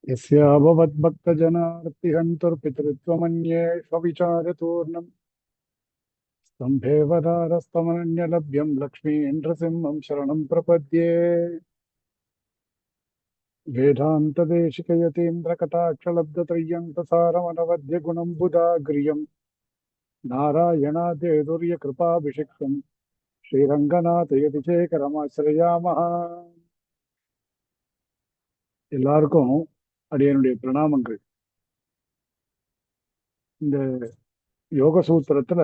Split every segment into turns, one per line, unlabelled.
यस्याववद्भक्तजनार्तिहन्तुर्पितृत्वमन्ये स्वविचारतूर्णम् स्तम्भेवदारस्तमनन्यलभ्यं लक्ष्मीं नृसिंहं शरणं प्रपद्ये वेदान्तदेशिकयतीन्द्रकटाक्षलब्धत्रय्यन्तसारमनवद्य बुधाग्र्यं नारायणादेदुर्यकृपाभिषिक्तं ஸ்ரீரங்கநாதயதிசேகரமாசிரயாமஹ. எல்லாருக்கும் அடியனுடைய பிரணாமங்கள். இந்த யோக சூத்திரத்துல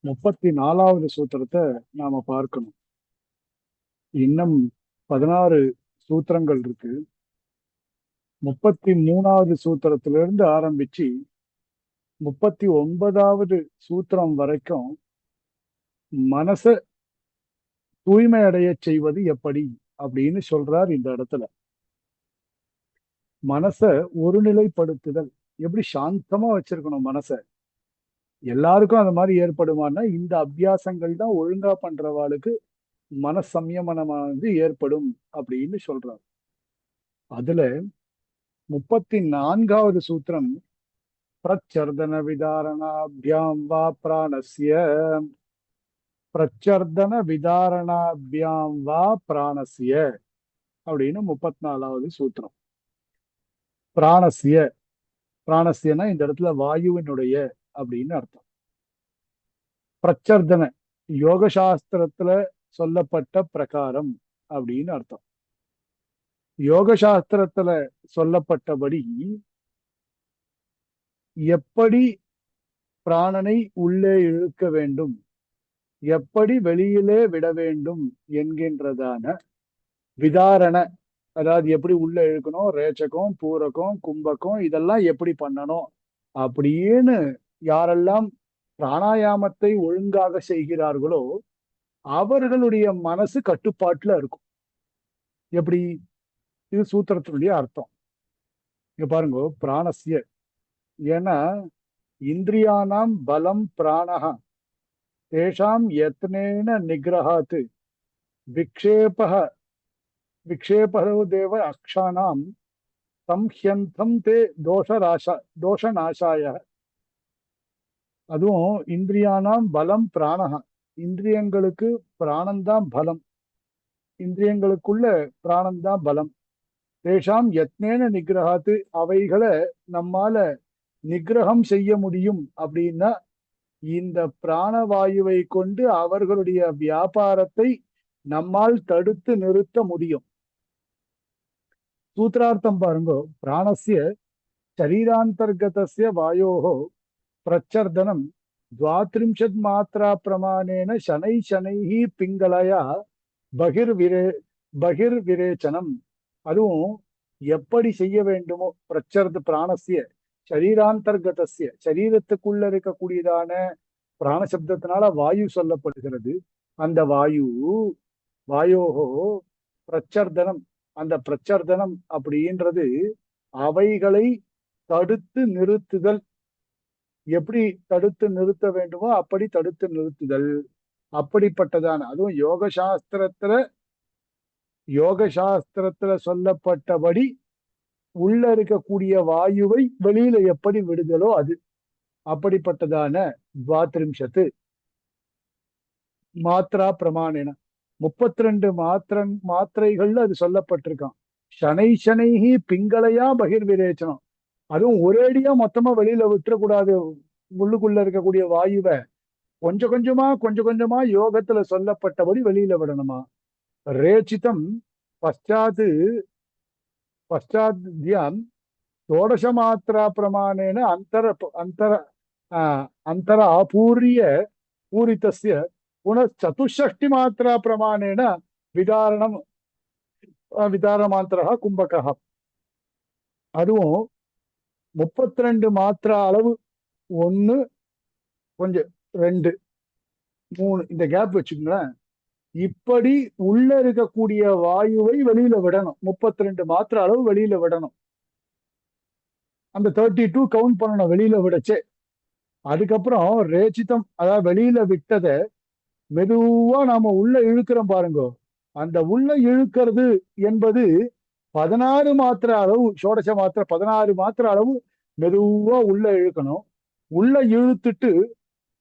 34வது சூத்திரத்தை நாம பார்க்கணும். இன்னும் 16 சூத்திரங்கள் இருக்கு. 33வது சூத்திரத்திலிருந்து ஆரம்பிச்சு 39வது சூத்திரம் வரைக்கும் மனசை தூய்மை அடைய செய்வது எப்படி அப்படின்னு சொல்றார். இந்த இடத்துல மனசை ஒருநிலைப்படுத்துதல், எப்படி சாந்தமா வச்சிருக்கணும் மனசை. எல்லாருக்கும் அந்த மாதிரி ஏற்படுமானா இந்த அபியாசங்கள் தான் ஒழுங்கா பண்றவாளுக்கு மனசம்யமனமானது ஏற்படும் அப்படின்னு சொல்றார். அதுல 34வது சூத்திரம் பிரச்சர்தன விதாரணாபியாம் வா பிராணஸ்ய, பிரச்சர்தன விதாரணாபியாம் வா பிராணஸ்ய அப்படின்னு 34வது சூத்திரம். பிராணஸ்ய, பிராணஸ்யனா இந்த இடத்துல வாயுவினுடைய அப்படின்னு அர்த்தம். பிரச்சர்தன யோக சாஸ்திரத்துல சொல்லப்பட்ட பிரகாரம் அப்படின்னு அர்த்தம். யோக சாஸ்திரத்துல சொல்லப்பட்டபடி எப்படி பிராணனை உள்ளே இழுக்க வேண்டும், எப்படி வெளியிலே விட வேண்டும் என்கின்றதான விதாரண, அதாவது எப்படி உள்ள இழுக்கணும், ரேச்சகம் பூரகம் கும்பகம் இதெல்லாம் எப்படி பண்ணணும் அப்படின்னு யாரெல்லாம் பிராணாயாமத்தை ஒழுங்காக செய்கிறார்களோ அவர்களுடைய மனசு கட்டுப்பாட்டுல இருக்கும். எப்படி? இது சூத்திரத்தினுடைய அர்த்தம். இங்க பாருங்க, பிராணஸ்ய, ஏன்னா இந்திரியானாம் பலம் பிராணஹ தேஷாம் யத்னேன நிகிரஹாத் விக்ஷேபஹ விக்ஷேபஹோ தேவ அக்ஷானாம் சம்ஹ்யந்தம் தே தோஷநாசாய. அதுவும் இந்திரியானாம் பலம் பிராணஹ, இந்திரியங்களுக்கு பிராணந்தான் பலம், இந்திரியங்களுக்குள்ள பிராணந்தான் பலம். தேஷாம் யத்னேன நிகிரகாத்து, அவைகளை நம்மால நிகிரகம் செய்ய முடியும் அப்படின்னா இந்த பிராணவாயுவை கொண்டு அவர்களுடைய வியாபாரத்தை நம்மால் தடுத்து நிறுத்த முடியும். சூத்திரார்த்தம் பாருங்க, பிராணஸ்ய சரீராந்தர்கதஸ்ய வாயோஹோ பிரச்சர்தனம் 32 மாத்ரா பிரமாணேன சனை சனைஹி பிங்களயா பகிர்விரேச்சனம். அதுவும் எப்படி செய்ய வேண்டுமோ, பிரச்சர்த பிராணஸ்ய சரீராந்தர்கதஸ்ய, சரீரத்துக்குள்ள இருக்கக்கூடியதான பிராண சப்தத்தினால வாயு சொல்லப்படுகிறது. அந்த வாயோஹோ பிரச்சர்தனம், அந்த பிரச்சர்தனம் அப்படின்றது அவைகளை தடுத்து நிறுத்துதல். எப்படி தடுத்து நிறுத்த வேண்டுமோ அப்படி தடுத்து நிறுத்துதல். அப்படிப்பட்டதான, அதுவும் யோக சாஸ்திரத்துல சொல்லப்பட்டபடி உள்ள இருக்கக்கூடிய வாயுவை வெளியில எப்படி விடுதலோ அது. அப்படிப்பட்டதான 32 மாத்ரா பிரமாணேன 32 மாத்திரைகள்ல அது சொல்லப்பட்டிருக்கான். சனை சனைஹி பிங்களையா பகிர்விரேச்சனம். அதுவும் ஒரேடியா மொத்தமா வெளியில விட்டுறக்கூடாது. உள்ளுக்குள்ள இருக்கக்கூடிய வாயுவை கொஞ்சம் கொஞ்சமா யோகத்துல சொல்லப்பட்டபடி வெளியில விடணுமா. ரேச்சிதம் பஷ்டாத்யாம் 16 மாத்ரா பிரமாணேன அந்தர ஆபூரிய பூரிதஸ்ய புனச்சதுஷ்டி மாத்ரா பிரமாணேன விதாரணமாந்திரா கும்பகா. அதுவும் 32 மாத்திரா அளவு, 1 கொஞ்சம் 2 3 இந்த கேப் வச்சுக்கோங்களேன். இப்படி உள்ள இருக்கக்கூடிய வாயுவை வெளியில விடணும். 32 மாத்திரா அளவு வெளியில விடணும். அந்த 32 கவுண்ட் பண்ணணும் வெளியில விடச்சே. அதுக்கப்புறம் ரேச்சிதம், அதாவது வெளியில விட்டதை மெதுவா நாம உள்ள இழுக்கிறோம் பாருங்க. அந்த உள்ள இழுக்கிறது என்பது 16 மாத்திரை அளவு, ஷோடச மாத்திரை 16 மாத்திரை அளவு மெதுவா உள்ள இழுக்கணும். உள்ள இழுத்துட்டு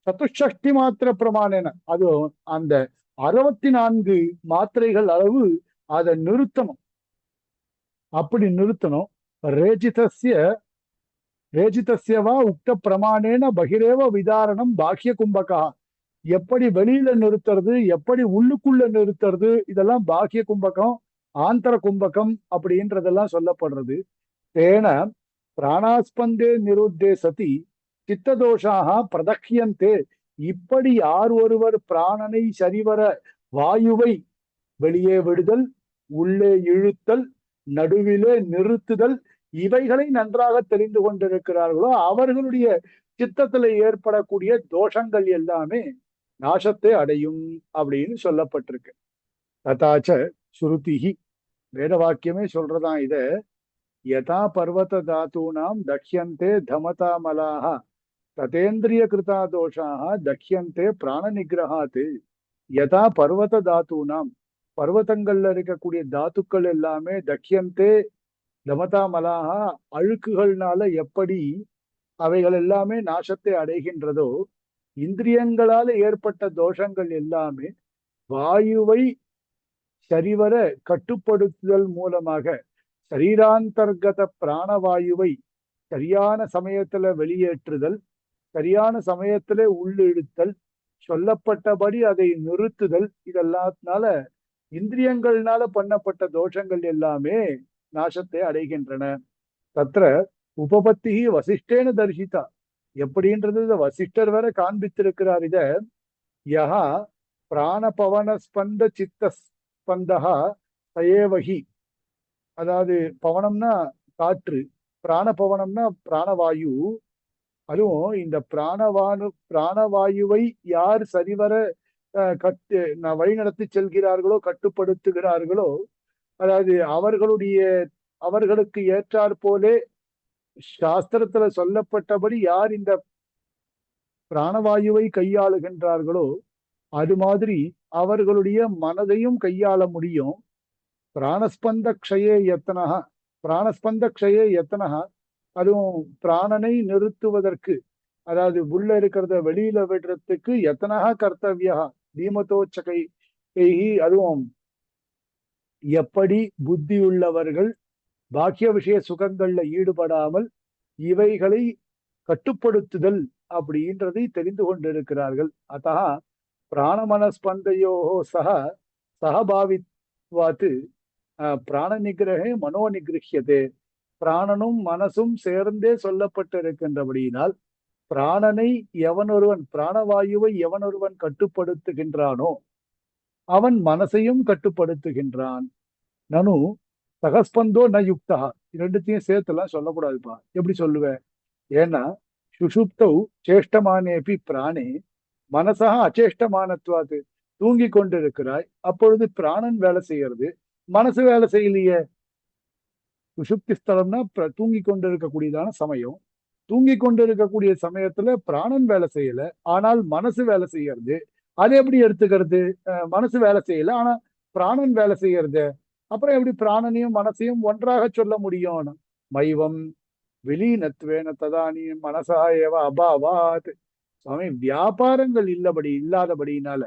சதுஷ்டி மாத்திரை பிரமாணேன, அது அந்த 64 மாத்திரைகள் அளவு அதை நிறுத்தணும். அப்படி நிறுத்தணும். ரேஜிதஸ்ய ரேஜிதஸ்யவா உக்த பிரமாணேன பகிரேவ விதாரணம் பாக்கிய கும்பகா. எப்படி வெளியில நிறுத்துறது, எப்படி உள்ளுக்குள்ள நிறுத்துறது, இதெல்லாம் பாக்கிய கும்பகம், ஆந்தர கும்பகம் அப்படின்றதெல்லாம் சொல்லப்படுறது. தேன பிராணாஸ்பந்தே நிருத்தே சதி சித்ததோஷாக பிரதக்கியந்தே. இப்படி யார் ஒருவர் பிராணனை சரிவர வாயுவை வெளியே விடுதல், உள்ளே இழுத்தல், நடுவிலே நிறுத்துதல், இவைகளை நன்றாக தெரிந்து கொண்டிருக்கிறார்களோ அவர்களுடைய சித்தத்துல ஏற்படக்கூடிய தோஷங்கள் எல்லாமே நாசத்தை அடையும் அப்படின்னு சொல்லப்பட்டிருக்கு. ததாச்ச ஸ்ருதிஹி, வேத வாக்கியமே சொல்றதான் இத. யதா பர்வத தாத்தூனாம் தக்யந்தே தமதா மலாக ததேந்திரிய கிருதா தோஷாக தக்யந்தே பிராண நிகிரகாத்து. யதா பர்வத தாத்தூனாம், பர்வதங்கள்ல இருக்கக்கூடிய தாத்துக்கள் எல்லாமே தக்யந்தே தமதா மலாக, அழுக்குகள்னால எப்படி அவைகள் எல்லாமே நாசத்தை அடைகின்றதோ, இந்திரியங்களால ஏற்பட்ட தோஷங்கள் எல்லாமே வாயுவை சரிவர கட்டுப்படுத்துதல் மூலமாக சரீராந்தர்கத பிராணவாயுவை சரியான சமயத்துல வெளியேற்றுதல், சரியான சமயத்துல உள்ளிழுத்தல், சொல்லப்பட்டபடி அதை நிறுத்துதல், இதெல்லாத்தினால இந்திரியங்கள்னால பண்ணப்பட்ட தோஷங்கள் எல்லாமே நாசத்தை அடைகின்றன. தத்ர உபபத்தி வசிஷ்டேன தரிசிதா, எப்படின்றது வசிஷ்டர் வரை காண்பித்திருக்கிறார் இத. யஹா பிராணபவன ஸ்பந்த சித்த ஸ்பந்தகா சயேவகி, அதாவது பவனம்னா காற்று, பிராணபவனம்னா பிராணவாயு. அதுவும் இந்த பிராணவாயுவை யார் சரிவர வழிநடத்தி செல்கிறார்களோ, கட்டுப்படுத்துகிறார்களோ, அதாவது அவர்களுக்கு ஏற்றாற் போலே சாஸ்திரத்துல சொல்லப்பட்டபடி யார் இந்த பிராணவாயுவை கையாளுகின்றார்களோ அது மாதிரி அவர்களுடைய மனதையும் கையாள முடியும். பிராணஸ்பந்த க்ஷயே யத்தனஹா, பிராணஸ்பந்த க்ஷயே யத்தனஹா, அதுவும் பிராணனை நிறுத்துவதற்கு, அதாவது உள்ள இருக்கிறத வெளியில விடுறதுக்கு யத்தனஹா கர்த்தவியா தீமதோச்சகை. அதுவும் எப்படி புத்தி உள்ளவர்கள் பாக்கிய விஷய சுகங்கள்ல ஈடுபடாமல் இவைகளை கட்டுப்படுத்துதல் அப்படின்றதை தெரிந்து கொண்டிருக்கிறார்கள். அத்தா பிராணமனஸ்பந்தையோ சகபாவித்வாத்து பிராண நிகிரகே மனோ நிகிரகியதே. பிராணனும் மனசும் சேர்ந்தே சொல்லப்பட்டிருக்கின்றபடியினால் பிராணனை எவனொருவன், பிராணவாயுவை எவனொருவன் கட்டுப்படுத்துகின்றானோ அவன் மனசையும் கட்டுப்படுத்துகின்றான். நனு சகஸ்பந்தோ ந யுக்தா, ரெண்டுத்தையும் சேர்த்துலாம் சொல்லக்கூடாதுப்பா. எப்படி சொல்லுவேன்? ஏன்னா சுஷுப்தௌ சேஷ்டமானேபி பிராணே மனசா அச்சேஷ்டமானத்வாது. தூங்கி கொண்டிருக்கிறாய், அப்பொழுது பிராணன் வேலை செய்யறது, மனசு வேலை செய்யலையே. சுஷுப்தி ஸ்தலம்னா தூங்கி கொண்டிருக்கக்கூடியதான சமயம். தூங்கி கொண்டிருக்கக்கூடிய சமயத்துல பிராணன் வேலை செய்யல, ஆனால் மனசு வேலை செய்யறது. அது எப்படி எடுத்துக்கிறது? மனசு வேலை செய்யல, ஆனா பிராணன் வேலை செய்யறது. அப்புறம் எப்படி பிராணனையும் மனசையும் ஒன்றாக சொல்ல முடியும்? மைவம் விலீனத்வேன ததானி மனசா ஏவ அபாவாத். சுவாமி, வியாபாரங்கள் இல்லாதபடியினால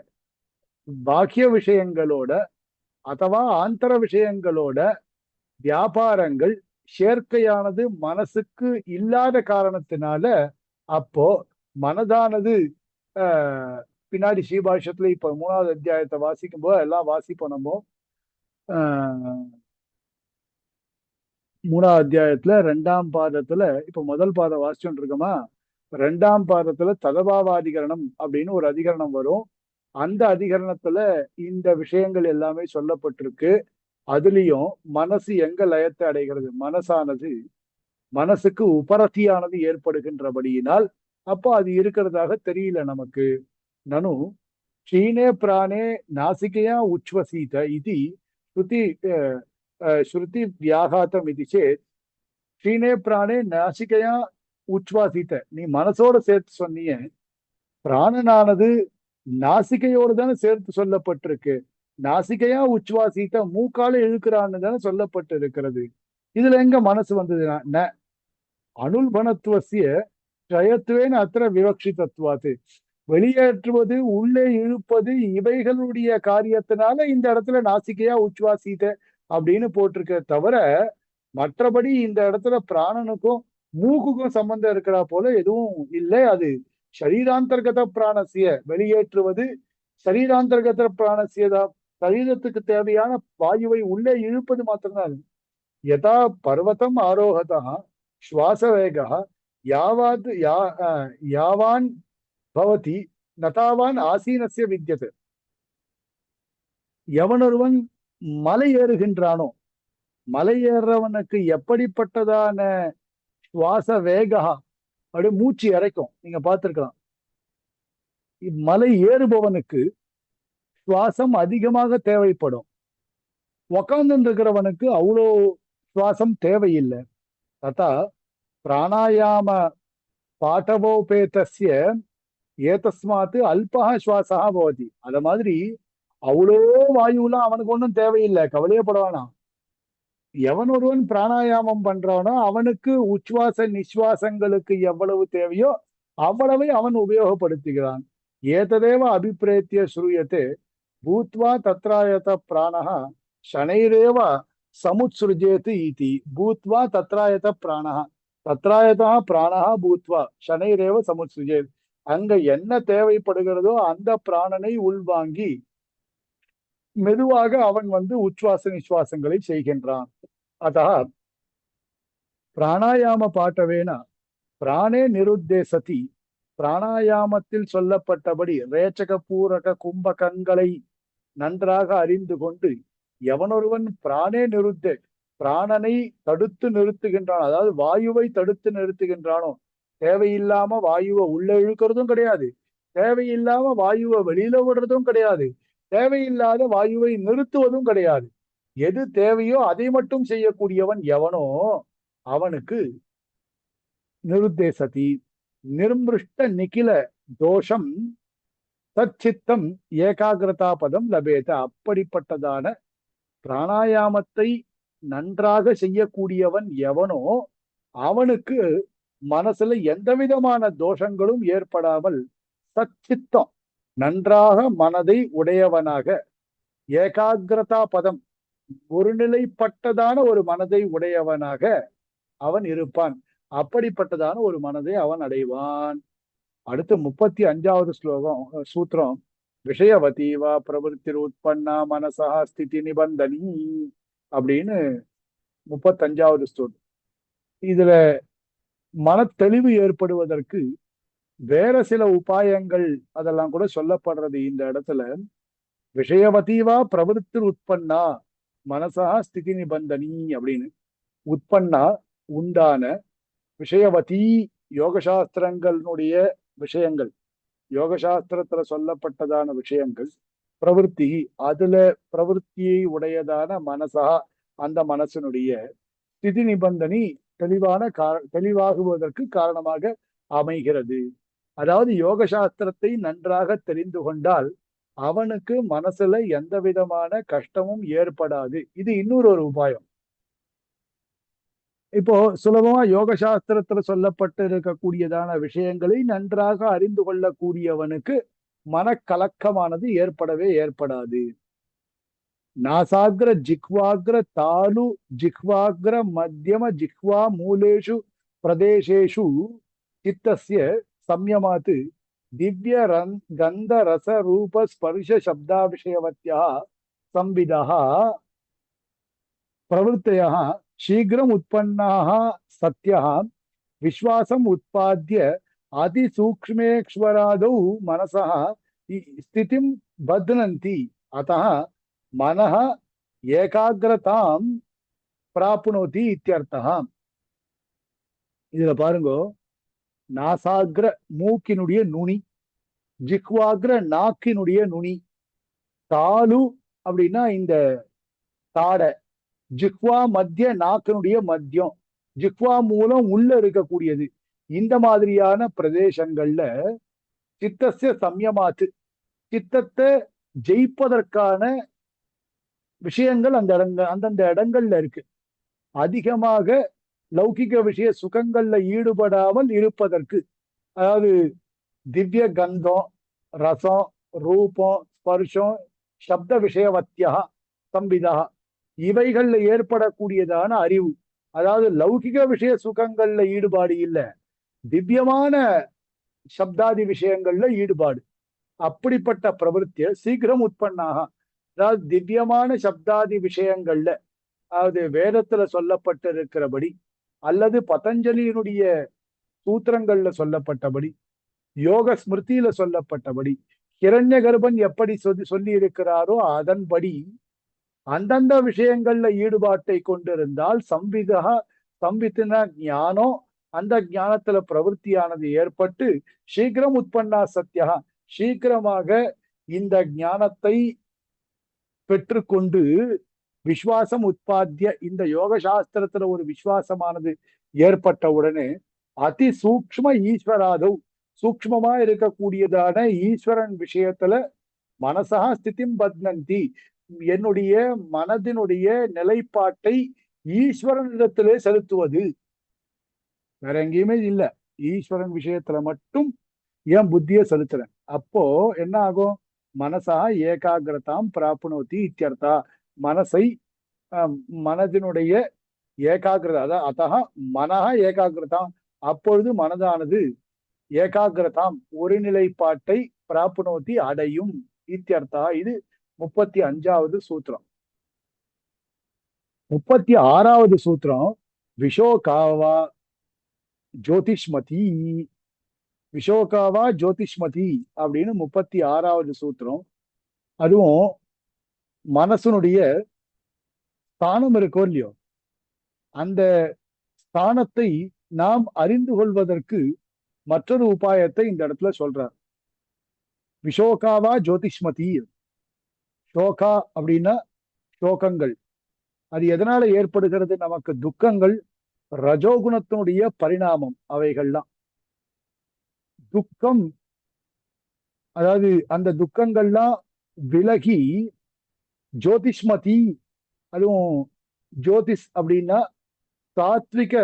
பாக்கிய விஷயங்களோட அथवा ஆந்தர விஷயங்களோட வியாபாரங்கள் சேர்க்கையானது மனசுக்கு இல்லாத காரணத்தினால, அப்போ மனதானது பின்னாடி ஸ்ரீபாஷ்யத்துல இப்ப 3வது அத்தியாயத்தை வாசிக்கும் போது எல்லாம் வாசிப்போம் நம்ம. 3வது அத்தியாயத்துல 2ஆம் பாதத்துல இப்ப முதல் பாதம் வாசிச்சுட்டு இருக்கோமா, 2ஆம் பாதத்துல ததபாவாதிகரணம் அப்படின்னு ஒரு அதிகரணம் வரும். அந்த அதிகரணத்துல இந்த விஷயங்கள் எல்லாமே சொல்லப்பட்டிருக்கு. அதுலயும் மனசு எங்க லயத்தை அடைகிறது, மனசுக்கு உபரத்தியானது ஏற்படுகின்றபடியினால் அப்போ அது இருக்கிறதாக தெரியல நமக்கு. நனு க்ஷீணே பிராணே நாசிகையா உச்வசீத இது ஸ்ருதி வியாகாத்தம் இது சேத் க்ஷீணே பிராணே நாசிகையா உச்வாசித்த, நீ மனசோட சேர்த்து சொன்னிய, பிராணனானது நாசிகையோடு தானே சேர்த்து சொல்லப்பட்டிருக்கு. நாசிகையா உச்சுவாசித்த மூக்கால இழுக்கிறான்னு தானே சொல்லப்பட்டு இருக்கிறது. இதுல எங்க மனசு வந்ததுன்னா அனுல்பணத்துவசிய ட்ரயத்துவேன் அத்திர விவக்ஷி தத்துவாத்து, வெளியேற்றுவது உள்ளே இழுப்பது இவைகளுடைய காரியத்தினால இந்த இடத்துல நாசிகையா உச்சுவாசித்த அப்படின்னு போட்டிருக்க தவிர, மற்றபடி இந்த இடத்துல பிராணனுக்கும் மூக்குக்கும் சம்பந்தம் இருக்கிறா போல எதுவும் இல்லை. அது சரீராந்தர்கத பிராணசிய வெளியேற்றுவது, சரீராந்தர்கத பிராணசியதா சரீரத்துக்கு தேவையான வாயுவை உள்ளே இழுப்பது மாத்திரம்தான். யதா பர்வதம் ஆரோகதா சுவாச வேகா யாவாத் யாவான் பவதி நதாவான் ஆசீனசிய வித்தியது. எவனொருவன் மலை ஏறுகின்றானோ, மலை ஏறுறவனுக்கு எப்படிப்பட்டதான சுவாச வேகா, அப்படியே மூச்சு இறைக்கும். நீங்க பார்த்திருக்கலாம். மலை ஏறுபவனுக்கு சுவாசம் அதிகமாக தேவைப்படும். உக்காந்து இருக்கிறவனுக்கு அவ்வளோ சுவாசம் தேவையில்லை. ததா பிராணாயாம பாட்டவோபேதஸ்ய ஏதஸ்மாத்து அல்பா சுவாசா பவதி. அத மாதிரி அவ்வளோ வாயுலாம் அவனுக்கு ஒன்றும் தேவையில்லை, கவலையப்படவானா. எவன் ஒருவன் பிராணாயாமம் பண்றானோ அவனுக்கு உச்சுவாச நிஸ்வாசங்களுக்கு எவ்வளவு தேவையோ அவ்வளவை அவன் உபயோகப்படுத்துகிறான். ஏததேவ அபிப்பிரேத்திய ஸ்ரூயத்தே பூத்வா தத்ராயத பிராணஹ சனைரேவ சமுத்ஸ்ருஜேத் இதி. பூத்வா தத்ராயத பிராணஹ, தத்ராயதா பிராணஹ பூத்வா சனைரேவ சமுத்ஸ்ருஜேத். அங்க என்ன தேவைப்படுகிறதோ அந்த பிராணனை உள்வாங்கி மெதுவாக அவன் உச்சுவாச நிஸ்வாசங்களை செய்கின்றான். அத பிராணாயாம பாட்டவேன பிராணே நிருத்தேசதி. பிராணாயாமத்தில் சொல்லப்பட்டபடி ரேச்சக பூரக கும்பகங்களை நன்றாக அறிந்து கொண்டு எவனொருவன் பிராணே நிருத்தே பிராணனை தடுத்து நிறுத்துகின்றான், அதாவது வாயுவை தடுத்து நிறுத்துகின்றானோ, தேவையில்லாம வாயுவை உள்ள இழுக்கிறதும் கிடையாது, தேவையில்லாம வாயுவை வெளியில விடுறதும் கிடையாது, தேவையில்லாத வாயுவை நிறுத்துவதும் கிடையாது. எது தேவையோ அதை மட்டும் செய்யக்கூடியவன் எவனோ அவனுக்கு நிருத்தேசதி நிர்மிருஷ்ட நிகில தோஷம் தச்சித்தம் ஏகாகிரதா பதம் லபேத. அப்படிப்பட்டதான பிராணாயாமத்தை நன்றாக செய்யக்கூடியவன் எவனோ அவனுக்கு மனசுல எந்த விதமான தோஷங்களும் ஏற்படாமல் சச்சித்தம் நன்றாக மனதை உடையவனாக, ஏகாகிரதா பதம் ஒருநிலைப்பட்டதான ஒரு மனதை உடையவனாக அவன் இருப்பான். அப்படிப்பட்டதான ஒரு மனதை அவன் அடைவான். அடுத்து 35வது ஸ்லோகம் சூத்திரம். விஷயவதீவா பிரவருத்தி உட்பன்னா மனசா ஸ்திதி நிபந்தனி அப்படின்னு 35வது ஸ்லோகம். இதுல மனத்தெளிவு ஏற்படுவதற்கு வேற சில உபாயங்கள் அதெல்லாம் கூட சொல்லப்படுறது இந்த இடத்துல. விஷயவதீவா பிரவருத்தி உட்பன்னா மனசா ஸ்திதி நிபந்தனி அப்படின்னு. உட்பன்னா உண்டான, விஷயவதி யோகசாஸ்திரங்களுடைய விஷயங்கள், யோகசாஸ்திரத்துல சொல்லப்பட்டதான விஷயங்கள், பிரவருத்தி அதுல பிரவருத்தியை உடையதான மனசா அந்த மனசனுடைய ஸ்திதி நிபந்தனி தெளிவாகுவதற்கு காரணமாக அமைகிறது. அதாவது யோகசாஸ்திரத்தை நன்றாக தெரிந்து கொண்டால் அவனுக்கு மனசுல எந்த விதமான கஷ்டமும் ஏற்படாது. இது இன்னொரு உபாயம். இப்போ சுலபமா யோக சாஸ்திரத்துல சொல்லப்பட்டு இருக்கக்கூடியதான விஷயங்களை நன்றாக அறிந்து கொள்ளக்கூடியவனுக்கு மனக்கலக்கமானது ஏற்படவே ஏற்படாது. நாசாகிர ஜிஹ்வாகிர தாலு ஜிஹ்வாகிர மத்தியம ஜிஹ்வா மூலேஷு பிரதேசேஷு சித்தஸ்ய சம்யமாத்து திவ்ய கந்த ரச ரூப ஸ்பர்ஷ சப்தா விஷயவத்யா சம்விதா பிரவருத்தயா शीघ्रम उत्पन्नाः सत्यः विश्वासम उत्पाद्य अतिसूक्ष्मेश्वरादौ मनसः स्थितिं बध्नन्ति. अतः मनः ஏகாகிரதாं प्राप्नोति इत्यर्थः. இதுல பாருங்க, நாசாகிர மூக்கினுடைய நுனி, ஜிஹ்வாகிர நாக்கினுடைய நுனி, தாலு அப்படின்னா இந்த தாடை, ஜிஹ்வா மத்திய நாக்கினுடைய மத்தியம், ஜிஹ்வா மூலம் உள்ள இருக்கக்கூடியது. இந்த மாதிரியான பிரதேசங்கள்ல சித்தஸ்ய சம்யமாத்து சித்தத்தை ஜெயிப்பதற்கான விஷயங்கள் அந்தந்த இடங்கள்ல இருக்கு. அதிகமாக லௌகிக விஷய சுகங்கள்ல ஈடுபடாமல் இருப்பதற்கு, அதாவது திவ்ய கந்தம், ரசம், ரூபம், ஸ்பர்ஷம், சப்த விஷயவத்தியா சம்பிதா, இவைகள்ல ஏற்படக்கூடியதான அறிவு, அதாவது லௌகிக விஷய சுகங்கள்ல ஈடுபாடு இல்ல, திவ்யமான சப்தாதி விஷயங்கள்ல ஈடுபாடு. அப்படிப்பட்ட பிரவருத்திய சீக்கிரம் உற்பன்னாக, அதாவது திவ்யமான சப்தாதி விஷயங்கள்ல, அதாவது வேதத்துல சொல்லப்பட்டிருக்கிறபடி அல்லது பதஞ்சலியினுடைய சூத்திரங்கள்ல சொல்லப்பட்டபடி, யோக ஸ்மிருதியில சொல்லப்பட்டபடி, ஹிரண்ய கர்ப்பன் எப்படி சொல்லி இருக்கிறாரோ அதன்படி அந்தந்த விஷயங்கள்ல ஈடுபாட்டை கொண்டிருந்தால் சம்வித்தின ஞானம், அந்த ஞானத்துல பிரவருத்தியானது ஏற்பட்டு சீக்கிரம் உற்பன்னா சத்தியா, சீக்கிரமாக இந்த ஞானத்தை பெற்றுக்கொண்டு விஸ்வாசம் உற்பத்திய, இந்த யோக சாஸ்திரத்துல ஒரு விசுவாசமானது ஏற்பட்ட உடனே அதி சூக்ஷ்ம ஈஸ்வராதவ், சூக்ஷ்மமா இருக்கக்கூடியதான ஈஸ்வரன் விஷயத்துல மனசா ஸ்திதிம் பத்னந்தி, என்னுடைய மனதினுடைய நிலைப்பாட்டை ஈஸ்வரனிடத்திலே செலுத்துவது, வேற எங்கேயுமே இல்ல, ஈஸ்வரன் விஷயத்துல மட்டும் என் புத்தியை செலுத்துறேன். அப்போ என்ன ஆகும்? மனசா ஏகாகிரதாம் பிராப்னோதி இத்தியர்த்தா, மனசை மனதினுடைய ஏகாகிரதா, அதான் அத்தக மனஹ ஏகாகிரதாம், அப்பொழுது மனதானது ஏகாகிரதாம் ஒருநிலைப்பாட்டை பிராப்னோதி அடையும் இத்தியர்த்தா. இது 35வது சூத்திரம். 36வது சூத்திரம் விஷோகாவா ஜோதிஷ்மதி, விஷோகாவா ஜோதிஷ்மதி அப்படின்னு 36வது சூத்திரம். அதுவும் மனசனுடைய ஸ்தானம் இருக்கோ இல்லையோ, அந்த ஸ்தானத்தை நாம் அறிந்து கொள்வதற்கு மற்றொரு உபாயத்தை இந்த இடத்துல சொல்றார். விஷோகாவா ஜோதிஷ்மதி, ஷோகா அப்படின்னா சோகங்கள், அது எதனால ஏற்படுகிறது? நமக்கு துக்கங்கள் ரஜோகுணத்தினுடைய பரிணாமம். அவைகள்லாம் துக்கம், அதாவது அந்த துக்கங்கள்லாம் விலகி ஜோதிஷ்மதி, அதுவும் ஜோதிஷ் அப்படின்னா சாத்விக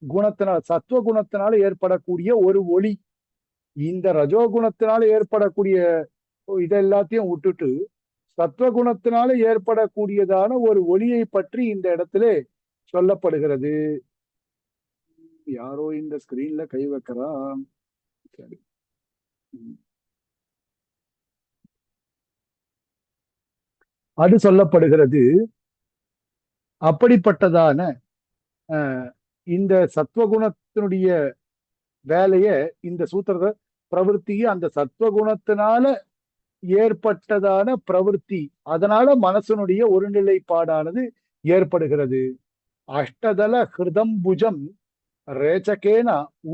குணத்தினால, சத்துவ குணத்தினால ஏற்படக்கூடிய ஒரு ஒளி. இந்த ரஜோகுணத்தினால ஏற்படக்கூடிய இதெல்லாத்தையும் விட்டுட்டு சத்வகுணத்தினால ஏற்படக்கூடியதான ஒரு ஒளியை பற்றி இந்த இடத்துல சொல்லப்படுகிறது. யாரோ இந்த ஸ்கிரீன்ல கை வைக்கிறா. சரி, அது சொல்லப்படுகிறது. அப்படிப்பட்டதான இந்த சத்வகுணத்தினுடைய வேலைய இந்த சூத்திரத்தை பிரவருத்தி, அந்த சத்வகுணத்தினால ஏற்பட்டதான பிரவருத்தி, அதனால மனசனுடைய ஒருநிலைப்பாடானது ஏற்படுகிறது. அஷ்டதல ஹிருதம்புஜம் ரேச்சகேன